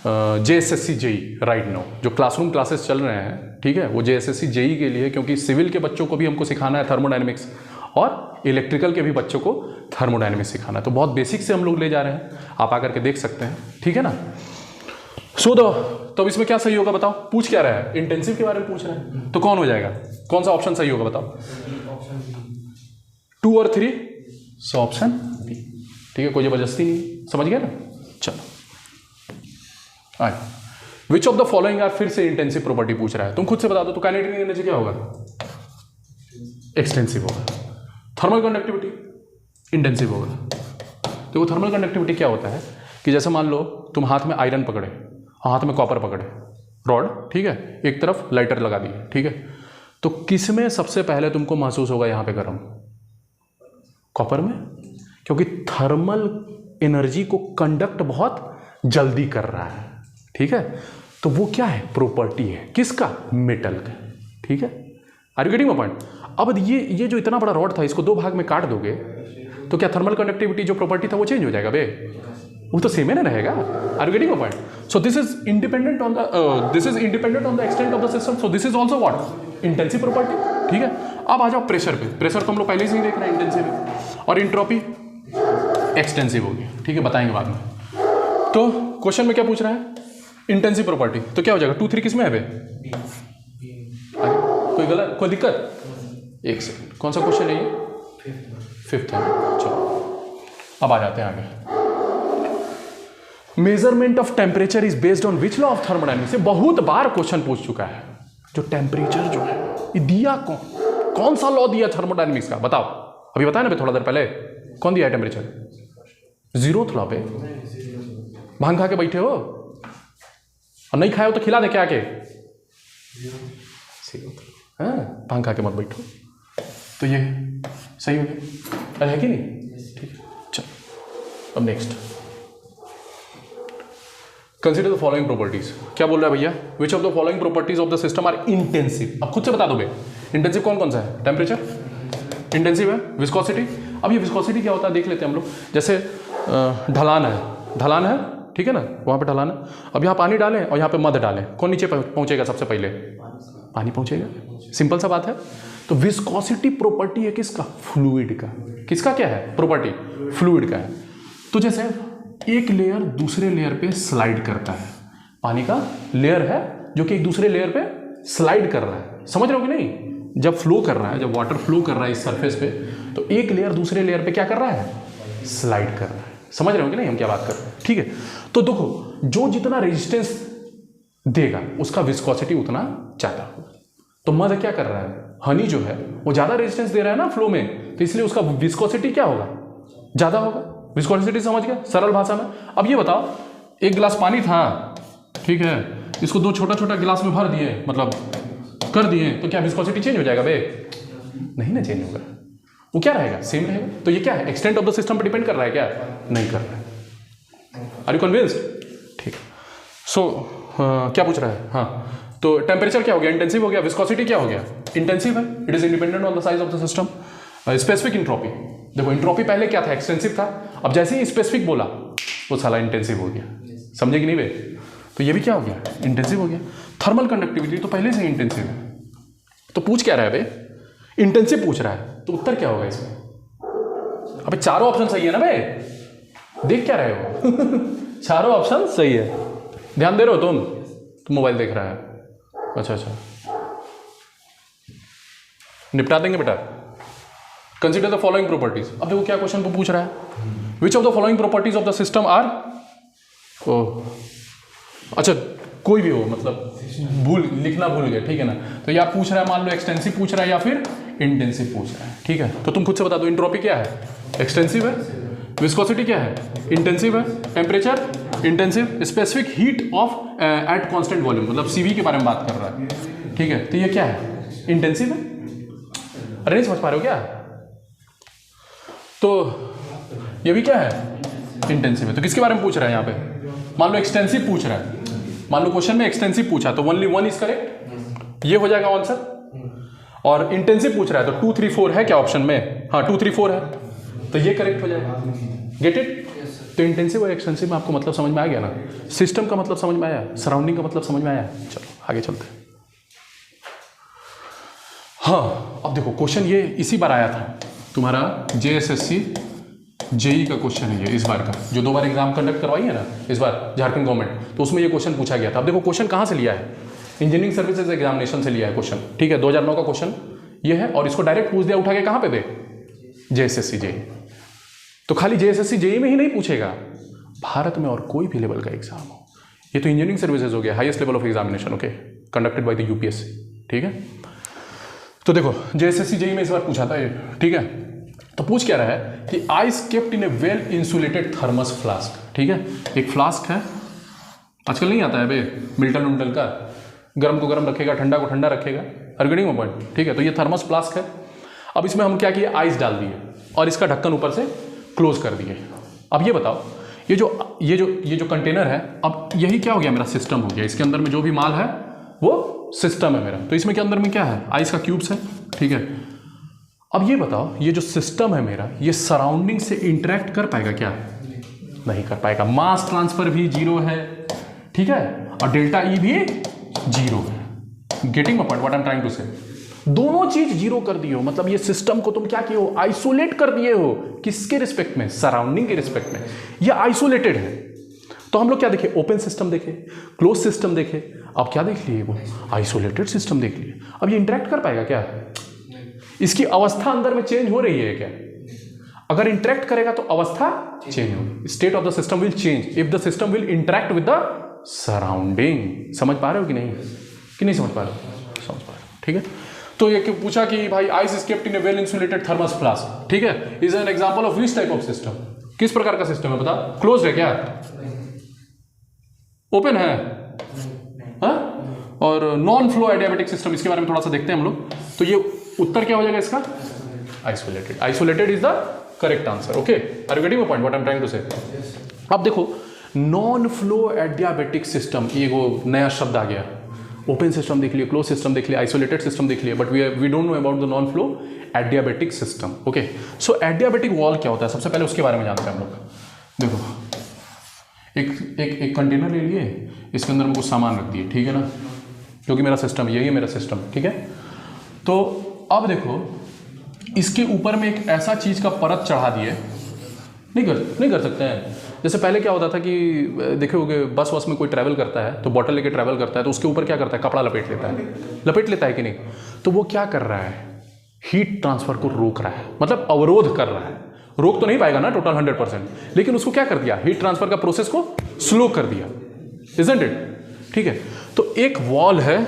JSSC JE right now. जो क्लासरूम क्लासेस चल रहे हैं, ठीक है, वो जेएसएससी जेई के लिए, क्योंकि सिविल के बच्चों को भी हमको सिखाना है थर्मोडायनेमिक्स और इलेक्ट्रिकल के भी बच्चों को थर्मोडायनेमिक्स सिखाना है। तो बहुत बेसिक से हम लोग ले जा रहे हैं, आप आकर के देख सकते हैं। ठीक है ना? सो तो इसमें क्या सही होगा बताओ? पूछ क्या रहा है, इंटेंसिव के बारे में पूछ रहे हैं, तो कौन हो जाएगा, कौन सा ऑप्शन सही होगा बताओ? 2 और 3, सो ऑप्शन बी। ठीक है, कोई जबरदस्ती नहीं, समझ गया ना? चलो आए, which of the following are, फिर से इंटेंसिव प्रॉपर्टी पूछ रहा है, तुम खुद से बता दो। तो काइनेटिक एनर्जी क्या होगा, एक्सटेंसिव होगा। थर्मल कंडक्टिविटी इंटेंसिव होगा। तो वो थर्मल कंडक्टिविटी क्या होता है कि जैसे मान लो तुम हाथ में आयरन पकड़े, हाथ में कॉपर पकड़े, रॉड, ठीक है, एक तरफ लाइटर लगा दिए, ठीक है, तो किस में सबसे पहले तुमको महसूस होगा यहाँ पे गर्म, कॉपर में, क्योंकि थर्मल एनर्जी को कंडक्ट बहुत जल्दी कर रहा है, ठीक है। तो वो क्या है, प्रॉपर्टी है किसका, मेटल का, ठीक है। Are you getting my point. अब ये जो इतना बड़ा रॉड था, इसको दो भाग में काट दोगे तो क्या थर्मल कंडक्टिविटी जो प्रॉपर्टी था वो चेंज हो जाएगा बे, वो तो सेम ही ना रहेगा। Are you getting my point. So this is independent on the extent of the system, so this is also what, intensive property, ठीक है। अब आ जाओ प्रेशर पे। प्रेशर तो हम लोग पहले से ही देख रहे हैं इंटेंसिव, और इंट्रोपी एक्सटेंसिव होगी, ठीक है, बताएंगे बाद में। तो क्वेश्चन में क्या पूछ रहा है, इंटेंसिव प्रॉपर्टी, तो क्या हो जाएगा 2 3 किस में है बे, कोई गलत, कोई दिक्कत, एक सेकंड, कौन सा क्वेश्चन है ये, 5th है। चलो अब आ जाते हैं आगे। Measurement of temperature is based on which law of thermodynamics. बहुत बार क्वेश्चन पूछ चुका है। जो टेम्परेचर जो है ये दिया कौन सा लॉ दिया थर्मोडायनेमिक्स का, बताओ। अभी बताया ना बे थोड़ा देर पहले, कौन दिया है टेम्परेचर, 0th लॉ पे। भांग खा के बैठे हो और नहीं खाए हो तो खिला दे क्या के, हाँ, भांग खा के मत बैठो। तो ये सही हो गया, अरे है कि नहीं, ठीक है। चलो अब next, consider the following properties. क्या बोल रहा है भैया, which of the following properties of the system are intensive. अब खुद से बता दो बे, इंटेंसिव कौन कौन सा है, टेम्परेचर इंटेंसिव है, विस्कोसिटी। अब ये विस्कोसिटी क्या होता है देख लेते हैं हम लोग। जैसे ढलान है, ठीक है ना, वहाँ पे ढलान है। अब यहाँ पानी डालें और यहाँ पे मध डालें, कौन नीचे पहुँचेगा सबसे पहले, पानी पहुँचेगा, सिंपल सा बात है। तो विस्कोसिटी प्रॉपर्टी है किसका, फ्लूइड का। किसका क्या है प्रॉपर्टी, फ्लूइड का है। तो जैसे एक लेयर दूसरे लेयर पे स्लाइड करता है, पानी का लेयर है जो कि एक दूसरे लेयर पे स्लाइड कर रहा है, समझ रहे हो कि नहीं। जब फ्लो कर रहा है, जब वाटर फ्लो कर रहा है इस सरफेस पे, तो एक लेयर दूसरे लेयर पे क्या कर रहा है, स्लाइड कर रहा है। समझ रहे हो कि नहीं हम क्या बात कर रहे हैं, ठीक है। तो देखो, जो जितना रेजिस्टेंस देगा उसका विस्कोसिटी उतना ज़्यादा होगा। तो मध क्या कर रहा है, हनी जो है वो ज़्यादा रेजिस्टेंस दे रहा है ना फ्लो में, तो इसलिए उसका विस्कोसिटी क्या होगा, ज़्यादा होगा। विस्कोसिटी समझ गया सरल भाषा में। अब ये बताओ, एक गिलास पानी था, ठीक है, इसको 2 छोटा छोटा गिलास में भर दिए, मतलब कर दिए, तो क्या विस्कोसिटी चेंज हो जाएगा बे, नहीं ना चेंज होगा, वो क्या रहेगा, सेम रहेगा। तो ये क्या है, एक्सटेंट ऑफ द सिस्टम पर डिपेंड कर रहा है क्या, नहीं कर रहा है। आर यू कन्विंस्ड, ठीक। सो क्या पूछ रहा है, हाँ, तो टेम्परेचर क्या हो गया, इंटेंसिव हो गया। विस्कोसिटी क्या हो गया, इंटेंसिव है, it is independent on the size of the system. Specific entropy, देखो इंट्रोपी पहले क्या था, एक्सटेंसिव था, अब जैसे ही स्पेसिफिक बोला वो साला इंटेंसिव हो गया, समझे कि नहीं बे। तो ये भी क्या हो गया, इंटेंसिव हो गया। थर्मल कंडक्टिविटी तो पहले से ही इंटेंसिव है, तो पूछ क्या रहा है बे, इंटेंसिव पूछ रहा है, तो उत्तर क्या होगा इसमें। अबे चारों ऑप्शन सही है ना बे, देख क्या रहे हो चारों ऑप्शन सही है, ध्यान दे रहे हो तुम मोबाइल देख रहा है, अच्छा, निपटा देंगे बेटा। Consider the following properties. अब देखो क्या क्वेश्चन पूछ रहा है, which of the following properties of the system are, अच्छा कोई भी हो, मतलब लिखना भूल गए, ठीक है ना। तो या पूछ रहा है, मान लो एक्सटेंसिव पूछ रहा है या फिर इंटेंसिव पूछ रहा है, ठीक है। तो तुम खुद से बता दो, इंट्रोपी क्या है, एक्सटेंसिव है। विस्कोसिटी क्या है, इंटेंसिव है। Temperature intensive. Specific heat of at constant volume, मतलब सीवी के बारे में बात कर रहा है, ठीक है। तो ये क्या है, इंटेंसिव है। अरे नहीं समझ पा रहे हो क्या, तो ये भी क्या है, इंटेंसिव है। तो किसके बारे में पूछ रहा है यहाँ पे, मान लो एक्सटेंसिव पूछ रहा है, मान लो क्वेश्चन में एक्सटेंसिव पूछा तो ओनली 1 इज करेक्ट, ये हो जाएगा आंसर। और इंटेंसिव पूछ रहा है तो 2 3 4 है क्या ऑप्शन में, हाँ 2 3 4 है, तो ये करेक्ट हो जाएगा। Get it. तो इंटेंसिव और एक्सटेंसिव में आपको मतलब समझ में आ गया ना, सिस्टम का मतलब समझ में आया, सराउंडिंग का मतलब समझ में आया। चलो आगे चलते हैं। हाँ अब देखो क्वेश्चन ये इसी बार आया था, तुम्हारा JSSC JEE का क्वेश्चन है ये, इस बार का जो 2 बार एग्जाम कंडक्ट करवाई है ना इस बार झारखंड गवर्नमेंट, तो उसमें ये क्वेश्चन पूछा गया था। अब देखो क्वेश्चन कहाँ से लिया है, इंजीनियरिंग सर्विसेज एग्जामिनेशन से लिया है क्वेश्चन, ठीक है। 2009 का क्वेश्चन ये है, और इसको डायरेक्ट पूछ दिया उठा के, कहाँ पे दे, JSSC JEE। तो खाली JSSC JEE में ही नहीं पूछेगा, भारत में और कोई भी लेवल का एग्जाम हो। ये तो इंजीनियरिंग सर्विसेज हो गया, highest level of examination, okay, conducted by the UPSC, ठीक है। तो देखो JSSC JEE में इस बार पूछा था ये, ठीक है। तो पूछ क्या रहा है कि ice kept in A well insulated thermos flask, ठीक है। एक फ्लास्क है, आजकल नहीं आता है बे मिल्टन उल्टन का, गर्म को गर्म रखेगा, ठंडा को ठंडा रखेगा, अर्गेनिंग पॉइंट, ठीक है। तो ये थर्मस फ्लास्क है। अब इसमें हम क्या किए, आइस डाल दिए और इसका ढक्कन ऊपर से क्लोज कर दिए। अब ये बताओ, ये जो कंटेनर है, अब यही क्या हो गया, मेरा सिस्टम हो गया। इसके अंदर में जो भी माल है वो सिस्टम है मेरा। तो इसमें के अंदर में क्या है, आइस का क्यूब्स है, ठीक है। अब ये बताओ, ये जो सिस्टम है मेरा, ये सराउंडिंग से इंटरेक्ट कर पाएगा क्या? नहीं कर पाएगा। मास ट्रांसफर भी जीरो है, ठीक है, और डेल्टा ई भी जीरो है। Getting my point, what I am trying to say? दोनों चीज जीरो कर दिए हो, मतलब ये सिस्टम को तुम क्या किए हो, आइसोलेट कर दिए हो। किसके रिस्पेक्ट में? सराउंडिंग के रिस्पेक्ट में। ये आइसोलेटेड है। तो हम लोग क्या देखे, ओपन सिस्टम देखे, क्लोज सिस्टम देखे, अब क्या देख लिए, वो आइसोलेटेड सिस्टम देख लिए। अब ये इंटरेक्ट कर पाएगा क्या? इसकी अवस्था अंदर में चेंज हो रही है क्या? अगर इंटरेक्ट करेगा तो अवस्था चेंज होगी, state of the system will change if the system will interact with the surrounding. समझ पा रहे हो कि नहीं समझ पा रहे हो? समझ पा रहे हो, ठीक है। तो ये पूछा कि भाई ice is kept in A well insulated thermos flask, ठीक है, is an example of which type of system? किस प्रकार का सिस्टम है बता? क्लोज है क्या? ओपन है? हाँ? और नॉन फ्लो एडियाबेटिक सिस्टम, इसके बारे में थोड़ा सा देखते हैं हम लोग। तो ये उत्तर क्या हो जाएगा इसका? Isolated. Isolated is the correct answer. Okay, are you getting my point, what I am trying to say? अब देखो, नॉन फ्लो एडियाबेटिक सिस्टम, ये वो नया शब्द आ गया। ओपन सिस्टम देख लिए, क्लोज सिस्टम देख लिए, आइसोलेटेड सिस्टम देख लिए, but we don't know about the non flow adiabatic system. Okay, so adiabatic wall क्या होता है, सबसे पहले उसके बारे में जानते हैं हम लोग। देखो, एक कंटेनर ले लिए, इसके अंदर में कुछ सामान रख दिए, ठीक है ना, क्योंकि मेरा सिस्टम यही है, मेरा सिस्टम, ठीक है। तो अब देखो, इसके ऊपर में एक ऐसा चीज़ का परत चढ़ा दिए, नहीं कर सकते हैं। जैसे पहले क्या होता था कि देखोगे, बस में कोई ट्रैवल करता है तो बॉटल लेके ट्रैवल करता है, तो उसके ऊपर क्या करता है, कपड़ा लपेट लेता है कि नहीं? तो वो क्या कर रहा है, हीट ट्रांसफर को रोक रहा है, मतलब अवरोध कर रहा है। रोक तो नहीं पाएगा ना टोटल 100%, लेकिन उसको क्या कर दिया, हीट ट्रांसफर का प्रोसेस को स्लो कर दिया, इजंट इट? ठीक है। तो एक वॉल है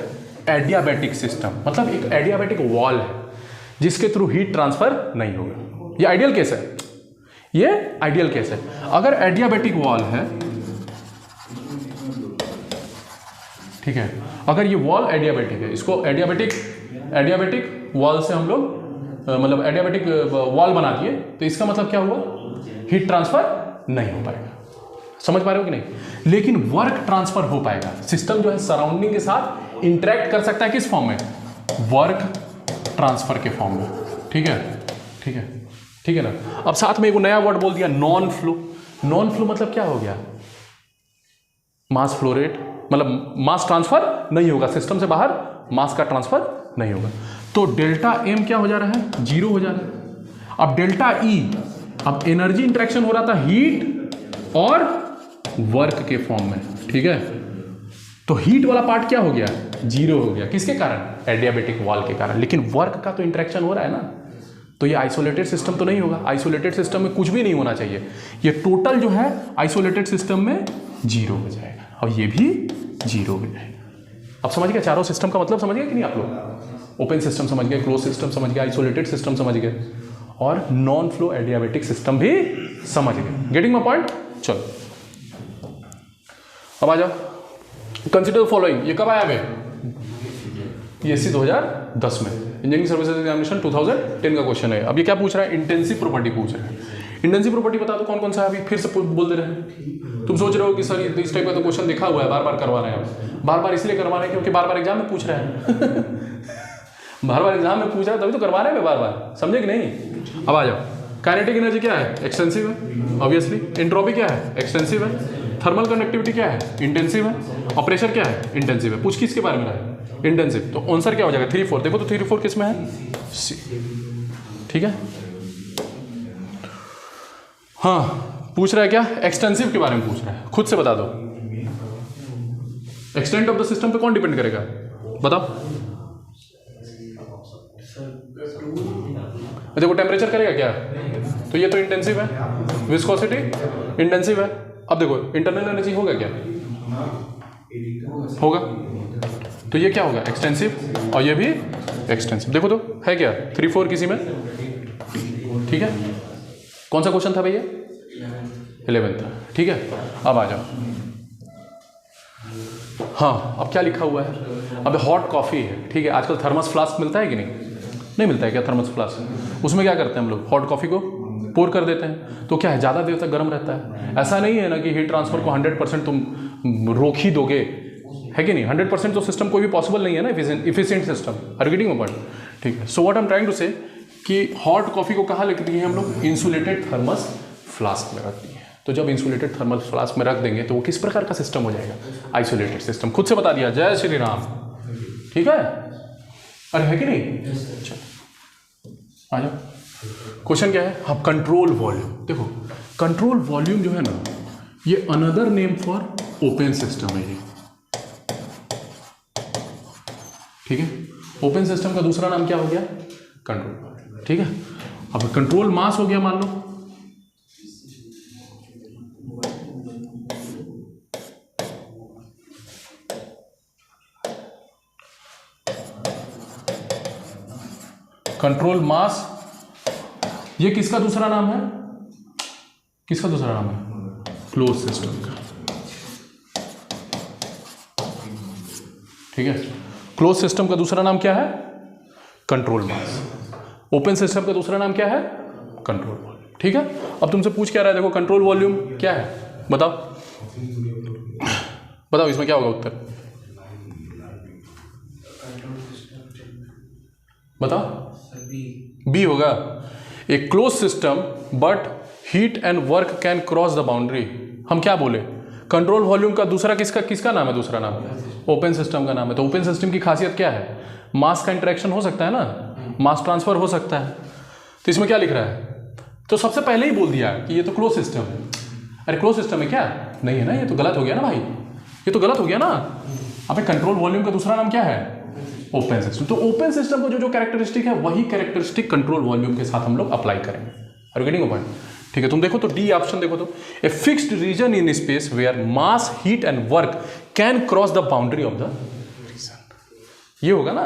एडियाबेटिक सिस्टम, मतलब एक एडियाबेटिक वॉल है जिसके थ्रू हीट ट्रांसफर नहीं होगा। ये आइडियल केस है, ये आइडियल केस है। अगर एडियाबेटिक वॉल है, ठीक है, अगर ये वॉल एडियाबेटिक है, इसको एडियाबेटिक वॉल से हम लोग मतलब एडियाबेटिक वॉल बना दिए, तो इसका मतलब क्या हुआ, हीट ट्रांसफर नहीं हो पाएगा। समझ पा रहे हो कि नहीं? लेकिन वर्क ट्रांसफर हो पाएगा। सिस्टम जो है सराउंडिंग के साथ इंटरेक्ट कर सकता है, किस फॉर्म में, वर्क ट्रांसफर के फॉर्म में। ठीक है ना। अब साथ में एक नया वर्ड बोल दिया, नॉन फ्लो। नॉन फ्लो मतलब क्या हो गया, मास फ्लो रेट, मतलब मास ट्रांसफर नहीं होगा, सिस्टम से बाहर मास का ट्रांसफर नहीं होगा। तो डेल्टा एम क्या हो जा रहा है, जीरो हो जा रहा है। अब डेल्टा ई, अब एनर्जी इंटरेक्शन हो रहा था हीट और वर्क के फॉर्म में, ठीक है। तो हीट वाला पार्ट क्या हो गया, जीरो हो गया, किसके कारण, एडियाबेटिक वॉल के कारण। लेकिन वर्क का तो इंटरेक्शन हो रहा है ना, तो ये आइसोलेटेड सिस्टम तो नहीं होगा। आइसोलेटेड सिस्टम में कुछ भी नहीं होना चाहिए, ये टोटल जो है आइसोलेटेड सिस्टम में जीरो हो जाएगा और ये भी जीरो हो जाएगा। अब समझ गए चारों सिस्टम का मतलब, समझ गए कि नहीं आप लोग? ओपन सिस्टम समझ गए, क्लोज सिस्टम समझ गए, आइसोलेटेड सिस्टम समझ गए और नॉन फ्लो एडियाबेटिक सिस्टम भी समझ गए। Getting my point? चलो अब आ जाओ, कंसिडर फॉलोइंग। ये कब आया है, ये 2010 में इंजीनियरिंग सर्विसेज एग्जामिनेशन 2010 का क्वेश्चन है। अब ये क्या पूछ रहा है, इंटेंसिव प्रॉपर्टी पूछ रहा है। इंटेंसिव प्रॉपर्टी बता दो कौन कौन सा है, अभी फिर से बोल दे रहे हैं। तुम सोच रहे हो कि सर इस टाइप का तो क्वेश्चन लिखा हुआ है, बार बार करवा रहे हैं। बार बार इसलिए करवा रहे हैं क्योंकि बार बार एग्जाम में पूछ रहे हैं बार बार एग्जाम में पूछ रहा है तभी तो करवा रहे हैं बार बार, समझे कि नहीं? अब आ जाओ, काइनेटिक एनर्जी क्या है, एक्सटेंसिव है ऑब्वियसली। एंट्रोपी क्या है, एक्सटेंसिव है। थर्मल कंडक्टिविटी क्या है, इंटेंसिव है। और प्रेशर क्या है, इंटेंसिव है। पूछ किसके बारे में रहा है, इंटेंसिव। तो आंसर क्या हो जाएगा, 3 4। देखो तो 3 4 किस में है, सी। ठीक है, हाँ पूछ रहा है क्या, एक्सटेंसिव के बारे में पूछ रहा है। खुद से बता दो, एक्सटेंट ऑफ द सिस्टम पे कौन डिपेंड करेगा, बताओ। देखो टेम्परेचर करेगा क्या, तो ये तो इंटेंसिव है। विस्कोसिटी इंटेंसिव है। अब देखो इंटरनल एनर्जी होगा क्या, होगा, तो ये क्या होगा, एक्सटेंसिव और ये भी एक्सटेंसिव। देखो तो है क्या, 3 4 किसी में। ठीक है, कौन सा क्वेश्चन था भैया, 11 था। ठीक है, अब आ जाओ। हाँ अब क्या लिखा हुआ है, अब हॉट कॉफ़ी है। ठीक है, आजकल थर्मस फ्लास्क मिलता है कि नहीं मिलता है क्या, थर्मस फ्लास्क, उसमें क्या करते हैं हम लोग, हॉट कॉफ़ी को पोर कर देते हैं, तो क्या है, ज़्यादा देर तक गर्म रहता है। ऐसा नहीं है ना कि हीट ट्रांसफर को 100% तुम रोक ही दोगे, है कि नहीं। 100% तो सिस्टम कोई भी पॉसिबल नहीं है ना, efficient system. Are getting a point? ठीक है। So what I am trying to say कि हॉट कॉफ़ी को कहाँ रख दिए हम लोग, इंसुलेटेड थर्मस फ्लास्क में रख दिए। तो जब इंसुलेटेड थर्मल फ्लास्क में रख देंगे तो वो किस प्रकार का सिस्टम हो जाएगा, आइसोलेटेड सिस्टम। खुद से बता दिया, जय श्री राम। ठीक है, अरे है कि नहीं। चलो आ जाओ, क्वेश्चन क्या है। हाँ, कंट्रोल वॉल्यूम। देखो कंट्रोल वॉल्यूम जो है ना, ये another name for open system है ये, ठीक है। ओपन सिस्टम का दूसरा नाम क्या हो गया, कंट्रोल। ठीक है, अब कंट्रोल मास हो गया मान लो, कंट्रोल मास, ये किसका दूसरा नाम है, किसका दूसरा नाम है, क्लोज सिस्टम का। ठीक है, क्लोज सिस्टम का दूसरा नाम क्या है, कंट्रोल मास। ओपन सिस्टम का दूसरा नाम क्या है, कंट्रोल वॉल्यूम। ठीक है, अब तुमसे पूछ क्या रहा है, देखो कंट्रोल वॉल्यूम क्या है, बताओ बताओ, इसमें क्या होगा उत्तर, बताओ। बी होगा। A close system but heat and work can cross the boundary. हम क्या बोले, कंट्रोल वॉल्यूम का दूसरा किसका नाम है, दूसरा नाम ओपन सिस्टम का नाम है। तो ओपन सिस्टम की खासियत क्या है, मास का इंटरेक्शन हो सकता है ना, मास ट्रांसफर हो सकता है। तो इसमें क्या लिख रहा है, तो सबसे पहले ही बोल दिया कि ये तो क्लोज सिस्टम है। अरे क्लोज सिस्टम है क्या, नहीं है ना, ये तो गलत हो गया ना भाई, ये तो गलत हो गया ना। अबे कंट्रोल वॉल्यूम का दूसरा नाम क्या है, ओपन सिस्टम। तो ओपन सिस्टम को जो कैरेक्टरिस्टिक है वही कैरेक्टरिस्टिक कंट्रोल वॉल्यूम के साथ हम लोग अप्लाई करेंगे। Are you getting a point? ठीक है, तुम देखो तो डी ऑप्शन देखो तो, a fixed region in space where mass heat and work can cross the boundary of the region, ये होगा ना।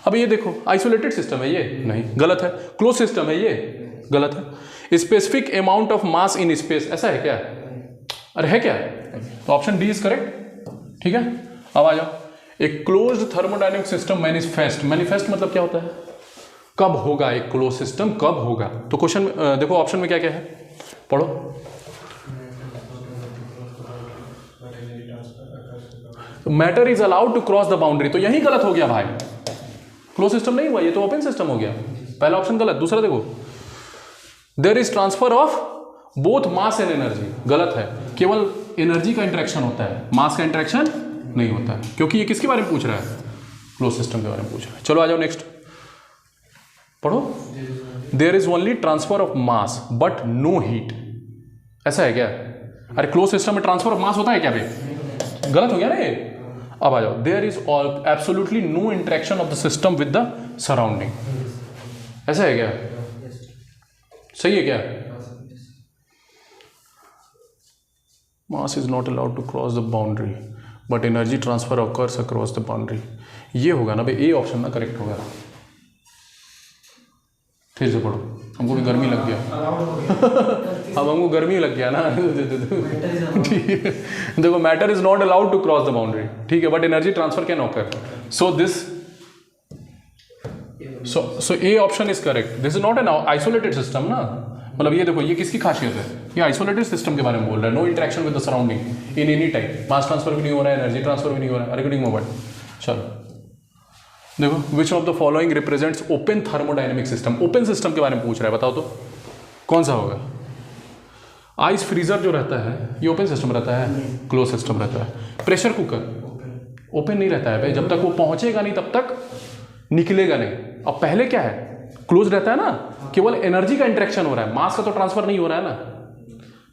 अब ये देखो आइसोलेटेड सिस्टम है ये, नहीं, गलत है। क्लोज सिस्टम है ये, गलत है। Specific amount of mass in space, ऐसा है क्या, अरे है क्या, तो ऑप्शन डी इज करेक्ट। ठीक है, अब आ जाओ, एक closed thermodynamic system manifest. Manifest मतलब क्या होता है, कब होगा एक क्लोज सिस्टम, कब होगा। तो क्वेश्चन देखो ऑप्शन में क्या क्या है, पढ़ो। Matter is allowed to cross the boundary, तो यही गलत हो गया भाई, क्लोज सिस्टम नहीं हुआ, ये तो ओपन सिस्टम हो गया। पहला ऑप्शन गलत। दूसरा देखो, there is transfer of both mass and energy, गलत है। केवल एनर्जी का इंटरेक्शन होता है, मास का इंटरेक्शन नहीं होता है, क्योंकि ये किसके बारे में पूछ रहा है, क्लोज सिस्टम के बारे में पूछ रहा है। चलो आ जाओ नेक्स्ट, पढ़ो। There is only transfer of mass but no heat, ऐसा है क्या, अरे क्लोज सिस्टम में ट्रांसफर ऑफ मास होता है क्या भाई, गलत हो गया ना ये। अब आ जाओ, there is absolutely no interaction of the system with the surrounding, ऐसा है क्या, सही है क्या। Mass is not allowed to cross the boundary but energy transfer occurs across the boundary, ये होगा ना भाई, ए ऑप्शन ना करेक्ट होगा। फिर से पढ़ो, हमको भी गर्मी लग गया अब हमको गर्मी लग गया ना ठीक है, देखो matter is not allowed to cross the boundary, ठीक है, but energy transfer can occur. So this so A option is correct. This is not an isolated system ना, मतलब ये देखो, ये किसकी खासियत है, ये आइसोलेटेड सिस्टम के बारे में बोल रहा है। No interaction with the surrounding in any type, mass transfer भी नहीं हो रहा है, एनर्जी ट्रांसफर भी नहीं हो रहा है। रिकॉर्डिंग मोबाइल, चलो देखो, विच of the following represents open thermodynamic system. Open system के बारे में पूछ रहा है, बताओ तो कौन सा होगा। आइस फ्रीजर जो रहता है ये ओपन सिस्टम रहता है, क्लोज सिस्टम रहता है। प्रेशर कुकर ओपन नहीं रहता है भाई, जब तक वो पहुंचेगा नहीं तब तक निकलेगा नहीं। अब पहले क्या है, क्लोज रहता है ना, केवल एनर्जी का इंटरेक्शन हो रहा है, मास का तो ट्रांसफर नहीं हो रहा है ना।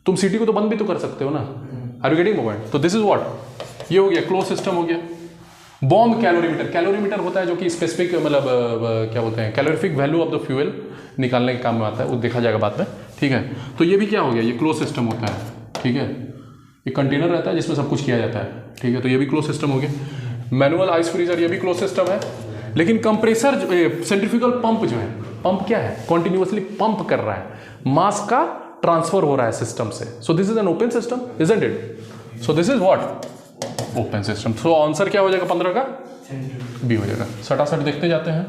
तुम सीटी को तो बंद भी तो कर सकते हो ना। Are you getting mobile? तो दिस इज व्हाट, ये हो गया क्लोज सिस्टम हो गया। बॉम्ब कैलोरीमीटर, कैलोरीमीटर होता है जो कि स्पेसिफिक मतलब क्या बोलते हैं, calorific value of the fuel निकालने के काम में आता है, वो देखा जाएगा बाद में, ठीक है। तो ये भी क्या हो गया, ये क्लोज सिस्टम होता है, ठीक है। एक कंटेनर रहता है जिसमें सब कुछ किया जाता है, ठीक है, तो ये भी क्लोज सिस्टम हो गया। मैनुअल आइस फ्रीजर, ये भी क्लोज सिस्टम है। लेकिन कंप्रेसर सेंट्रीफ्यूगल पंप जो है, पंप क्या है, कॉन्टिन्यूसली पंप कर रहा है, मास का ट्रांसफर हो रहा है सिस्टम से। सो this is an open system, isn't it? So this is what, open system. So answer क्या हो जाएगा 15 का, बी हो जाएगा। सटासट देखते जाते हैं।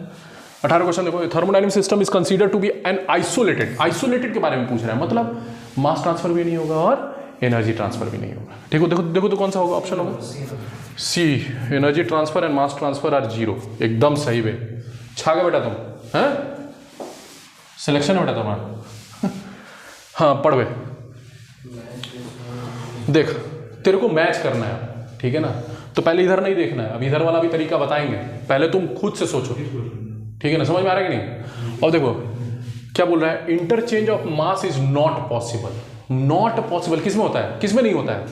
18 क्वेश्चन देखो, thermodynamic system is consider to be an isolated के बारे में पूछ रहा है, मतलब मास ट्रांसफर भी नहीं होगा और एनर्जी ट्रांसफर भी नहीं होगा। ठीक है, देखो तो कौन सा होगा ऑप्शन होगा C, energy transfer and mass transfer are zero. एकदम सही बे, छा गए बेटा तुम हैं, सिलेक्शन है बेटा तुम्हारा। हाँ पढ़ बे, देख तेरे को मैच करना है, ठीक है ना, तो पहले इधर नहीं देखना है, अब इधर वाला भी तरीका बताएंगे, पहले तुम खुद से सोचो, ठीक है ना, समझ में आ रहा है कि नहीं। और देखो क्या बोल रहा है, interchange of mass is not possible. किस में होता है, किस में नहीं होता है,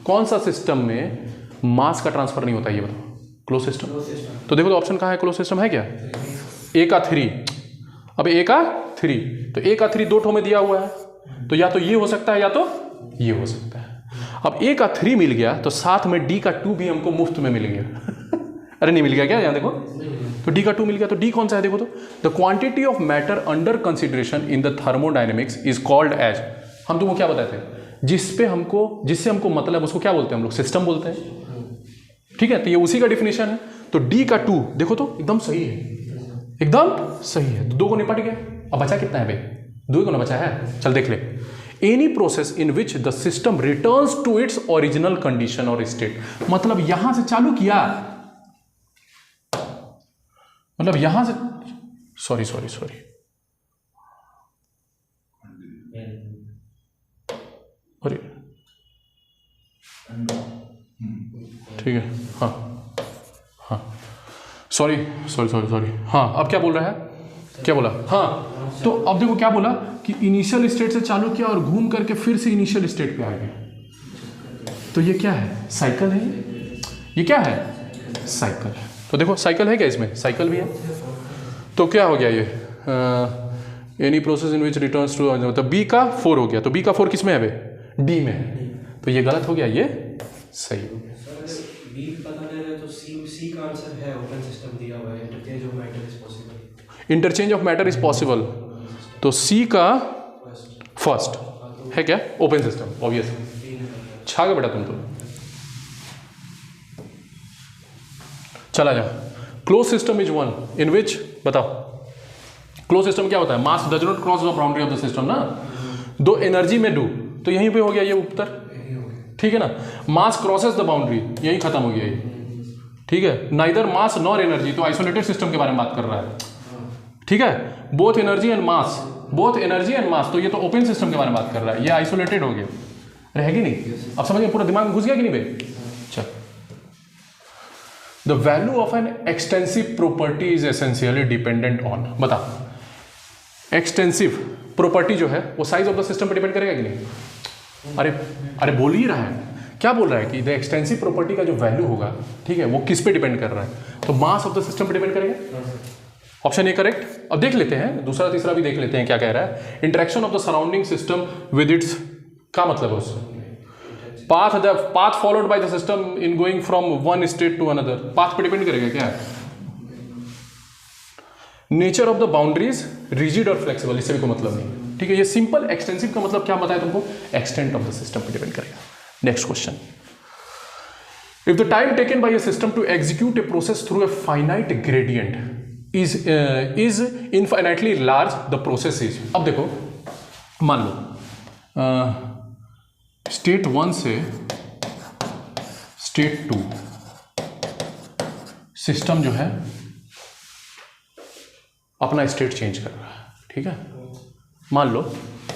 कौन सा सिस्टम में मास का ट्रांसफर नहीं होता है ये बताओ, क्लोज सिस्टम। तो देखो तो ऑप्शन कहाँ है, क्लोज सिस्टम है क्या, ए का 3, अब ए का 3, तो ए का 3 दो ठो में दिया हुआ है, तो या तो ये हो सकता है या तो ये हो सकता है। अब ए का 3 मिल गया तो साथ में डी का 2 भी हमको मुफ्त में मिल गया। अरे नहीं मिल गया क्या, यहाँ देखो तो डी का 2 मिल गया, तो डी कौन सा है देखो तो, the quantity of matter under consideration in the thermodynamics is called as, हम तुमको क्या बताते हैं, जिससे हमको मतलब उसको क्या बोलते हैं हम लोग, सिस्टम बोलते हैं। ठीक है, तो ये उसी का डिफिनेशन है। तो डी का 2 देखो तो एकदम सही है, एकदम सही है, तो 2 को निपट गया। अब बचा कितना है भाई, 2 को ना बचा है, चल देख ले। Any process in which the system returns to its original condition और स्टेट, मतलब यहां से चालू किया, मतलब यहां से सॉरी अरे ठीक है, हाँ सॉरी हाँ, अब क्या बोल रहा है, क्या बोला, हाँ तो अब देखो क्या बोला कि इनिशियल स्टेट से चालू किया और घूम करके फिर से इनिशियल स्टेट पे आ गया, तो ये क्या है, साइकिल है, ये क्या है, साइकिल। तो देखो साइकिल है क्या, इसमें साइकिल भी है, तो क्या हो गया ये, any process in which returns to, मतलब बी का 4 हो गया, तो बी का 4 किस में है भाई, डी में है, तो ये गलत हो गया, ये सही हो गया।
बी पता नहीं रहे तो सी का आंसर है, ओपन सिस्टम दिया हुआ है, interchange of matter is possible,
interchange of matter is possible, तो सी का फर्स्ट है क्या, ओपन सिस्टम ऑब्वियसली, छा गया बेटा तुम तो। चला जा, close system is one in which, बताओ क्लोज सिस्टम क्या होता है, mass does not cross the boundary of the system ना, दो एनर्जी में डू, तो यहीं पे हो गया ये उत्तर, ठीक है ना, मास क्रॉसेस द बाउंड्री, यहीं खत्म हो गया ये, ठीक है, नाइदर मास नॉर एनर्जी, तो आइसोलेटेड सिस्टम के बारे में बात कर रहा है, ठीक है, बोथ एनर्जी एंड मास, तो ये तो ओपन सिस्टम के बारे में बात कर रहा है, ये आइसोलेटेड हो गया, रहेगी नहीं, अब समझ में पूरा दिमाग में घुस गया कि नहीं भाई। चल, the value of an extensive property is essentially dependent on, बता एक्सटेंसिव प्रॉपर्टी जो है वो साइज ऑफ द सिस्टम पर डिपेंड करेगा कि नहीं, अरे बोल ही रहा है, क्या बोल रहा है कि द एक्सटेंसिव प्रॉपर्टी का जो वैल्यू होगा, ठीक है, वो किस पे डिपेंड कर रहा है, तो मास ऑफ द सिस्टम पे डिपेंड करेगा, ऑप्शन ए करेक्ट। अब देख लेते हैं दूसरा तीसरा भी देख लेते हैं क्या कह रहा है, interaction of the surrounding system with its, का मतलब है उससे, path followed by the system in going from one state to another, path पे डिपेंड करेगा क्या है, nature of the boundaries rigid और फ्लेक्सिबल, इससे भी कोई मतलब नहीं, ठीक है, ये सिंपल एक्सटेंसिव का मतलब क्या बताया तुमको, एक्सटेंट ऑफ द सिस्टम पे डिपेंड करेगा। Next question, if the time taken by a system to execute a process through a finite gradient is infinitely large the process is, अब देखो मान लो स्टेट 1 से स्टेट 2 सिस्टम जो है अपना state change कर रहा है, ठीक है, मान लो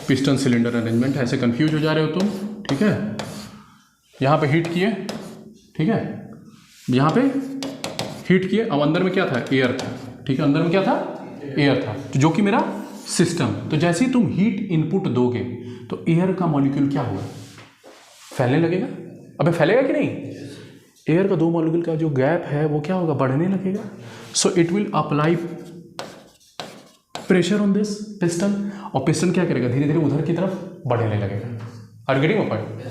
पिस्टन सिलेंडर अरेंजमेंट, ऐसे कंफ्यूज हो जा रहे हो तुम, ठीक है, यहाँ पे हीट किए, ठीक है, यहाँ पे हीट किए, अब अंदर में क्या था, एयर था, ठीक है, अंदर में क्या था, एयर था, जो कि मेरा सिस्टम, तो जैसे ही तुम हीट इनपुट दोगे तो एयर का मॉलिक्यूल क्या होगा, फैलने लगेगा, अबे फैलेगा कि नहीं, एयर का 2 मॉलिक्यूल का जो गैप है वो क्या होगा, बढ़ने लगेगा, so it will apply pressure on this piston, और पिस्टन क्या करेगा, धीरे धीरे उधर की तरफ बढ़ने लगेगा। Are getting my point,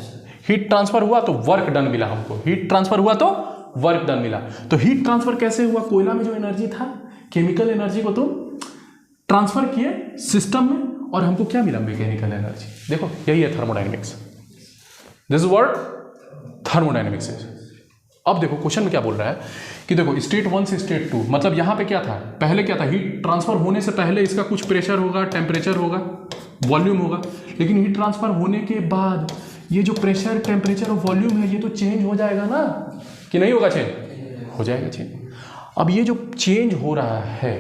heat transfer हुआ तो वर्क डन मिला हमको, हीट ट्रांसफर हुआ तो वर्क डन मिला, तो हीट ट्रांसफर कैसे हुआ, कोयला में जो एनर्जी था, केमिकल एनर्जी को तुम ट्रांसफर किए सिस्टम में और हमको क्या मिला, मैकेनिकल एनर्जी। देखो यही है thermodynamics, this word thermodynamics is अब देखो क्वेश्चन में क्या बोल रहा है कि देखो स्टेट 1 से स्टेट 2, मतलब यहाँ पे क्या था, पहले क्या था, हीट ट्रांसफर होने से पहले इसका कुछ प्रेशर होगा, टेम्परेचर होगा, वॉल्यूम होगा, लेकिन हीट ट्रांसफर होने के बाद ये जो प्रेशर, टेम्परेचर और वॉल्यूम है ये तो चेंज हो जाएगा ना, कि नहीं होगा चेंज? हो जाएगा चेंज। अब ये जो चेंज हो रहा है,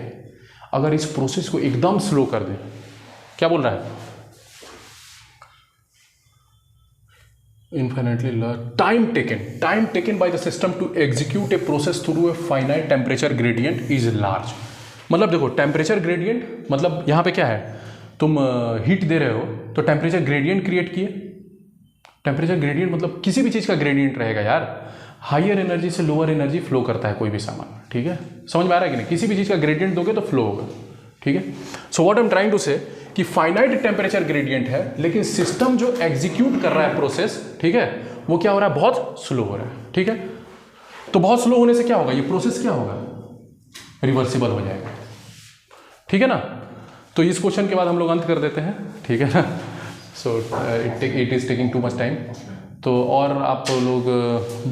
अगर इस प्रोसेस को एकदम स्लो कर दें, क्या बोल रहा है, infinitely large time taken by the system to execute a process through a finite temperature gradient is large। मतलब देखो टेम्परेचर ग्रेडियंट मतलब यहाँ पे क्या है, तुम हीट दे रहे हो तो टेम्परेचर ग्रेडियंट क्रिएट किए। टेम्परेचर ग्रेडियंट मतलब किसी भी चीज़ का ग्रेडियंट रहेगा यार, हायर एनर्जी से लोअर एनर्जी फ्लो करता है कोई भी सामान, ठीक है, समझ में आ रहा है कि नहीं? किसी भी चीज़ का ग्रेडियंट दोगे तो फ्लो होगा, ठीक है। So what I am trying to say कि फाइनाइट टेम्परेचर ग्रेडियंट है, लेकिन सिस्टम जो एग्जीक्यूट कर रहा है प्रोसेस, ठीक है, वो क्या हो रहा है, बहुत स्लो हो रहा है, ठीक है। तो बहुत स्लो होने से क्या होगा, ये प्रोसेस क्या होगा, रिवर्सिबल हो जाएगा, ठीक है ना। तो इस क्वेश्चन के बाद हम लोग अंत कर देते हैं, ठीक है ना। So it is taking too much time. तो और आप लोग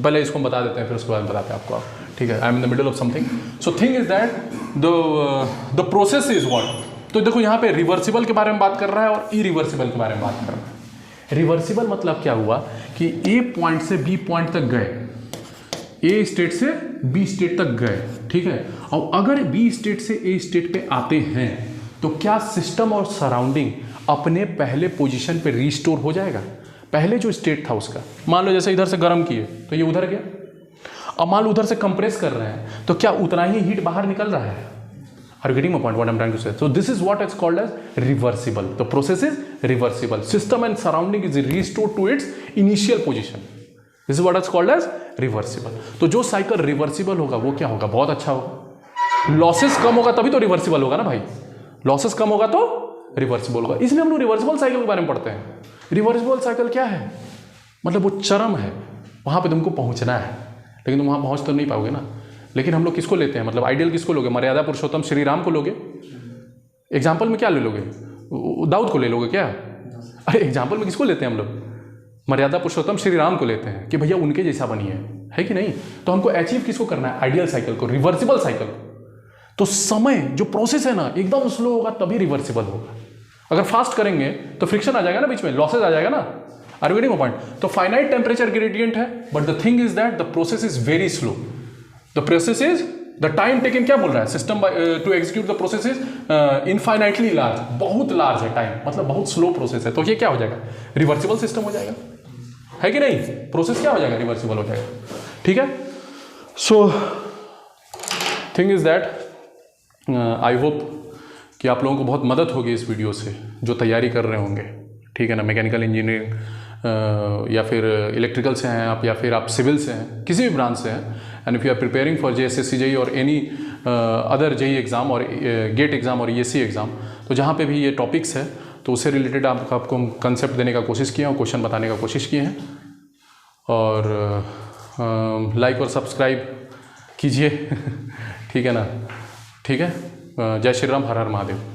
पहले इसको बता देते हैं, फिर उसके बाद बताते हैं आपको आप, ठीक है। I am in the middle of something. So thing is that the process is what. तो देखो यहाँ पे रिवर्सिबल के बारे में बात कर रहा है और इरिवर्सिबल के बारे में बात कर रहा है। रिवर्सिबल मतलब क्या हुआ कि ए पॉइंट से बी पॉइंट तक गए, ए स्टेट से बी स्टेट तक गए, ठीक है। और अगर बी स्टेट से ए स्टेट पे आते हैं तो क्या सिस्टम और सराउंडिंग अपने पहले पोजीशन पे रीस्टोर हो जाएगा? पहले जो स्टेट था उसका, मान लो जैसे इधर से गर्म किए तो ये उधर गया, और मान लो उधर से कंप्रेस कर रहे हैं तो क्या उतना ही हीट बाहर निकल रहा है? Are you getting my point? What I'm trying to say? So this is what is called as reversible. The process is reversible. System and surrounding is restored to its initial position. This is what is called as reversible. तो जो cycle reversible होगा वो क्या होगा? बहुत अच्छा होगा। Losses कम होगा तभी तो रिवर्सिबल होगा ना भाई। लॉसेस कम होगा तो रिवर्सिबल होगा। इसलिए हम लोग रिवर्सिबल साइकिल के बारे में पढ़ते हैं। रिवर्सिबल साइकिल क्या है? मतलब वो चरम है, वहाँ पे तुमको पहुँचना है, लेकिन तुम वहाँ पहुँच तो नहीं पाओगे ना। लेकिन हम लोग किसको लेते हैं, मतलब आइडियल किसको लोगे? मर्यादा पुरुषोत्तम श्री राम को लोगे। एग्जाम्पल में क्या ले लोगे? दाऊद को ले लोगे क्या? अरे एग्जाम्पल में किसको लेते हैं हम लोग? मर्यादा पुरुषोत्तम श्री राम को लेते हैं कि भैया उनके जैसा बनिए, है कि नहीं? तो हमको अचीव किसको करना है? आइडियल साइकिल को, रिवर्सिबल साइकिल। तो समय जो प्रोसेस है ना एकदम स्लो होगा तभी रिवर्सिबल होगा। अगर फास्ट करेंगे तो फ्रिक्शन आ जाएगा ना, बीच में लॉसेज आ जाएगा ना। Are you getting my point? तो फाइनाइट टेम्परेचर ग्रेडियंट है, but the thing is that the process is very slow. The process is the time taken, क्या बोल रहा है system to execute the process is infinitely large, बहुत large है time, मतलब बहुत स्लो प्रोसेस है। तो ये क्या हो जाएगा? रिवर्सिबल सिस्टम हो जाएगा, है कि नहीं? प्रोसेस क्या हो जाएगा? रिवर्सिबल हो जाएगा, ठीक है। So thing is that I hope कि आप लोगों को बहुत मदद होगी इस वीडियो से, जो तैयारी कर रहे होंगे, ठीक है ना। मैकेनिकल इंजीनियरिंग या फिर इलेक्ट्रिकल से हैं आप, या फिर आप सिविल से हैं, किसी भी ब्रांच से हैं, and if you are preparing for JSSC JEE और एनी अदर JEE एग्ज़ाम और गेट एग्ज़ाम और ESE एग्ज़ाम, तो जहाँ पे भी ये टॉपिक्स है तो उससे रिलेटेड आपको हम कंसेप्ट देने का कोशिश किए हैं और क्वेश्चन बताने का कोशिश किए हैं। और लाइक और सब्सक्राइब कीजिए, ठीक है ना, ठीक है। जय श्री राम, हर हर महादेव।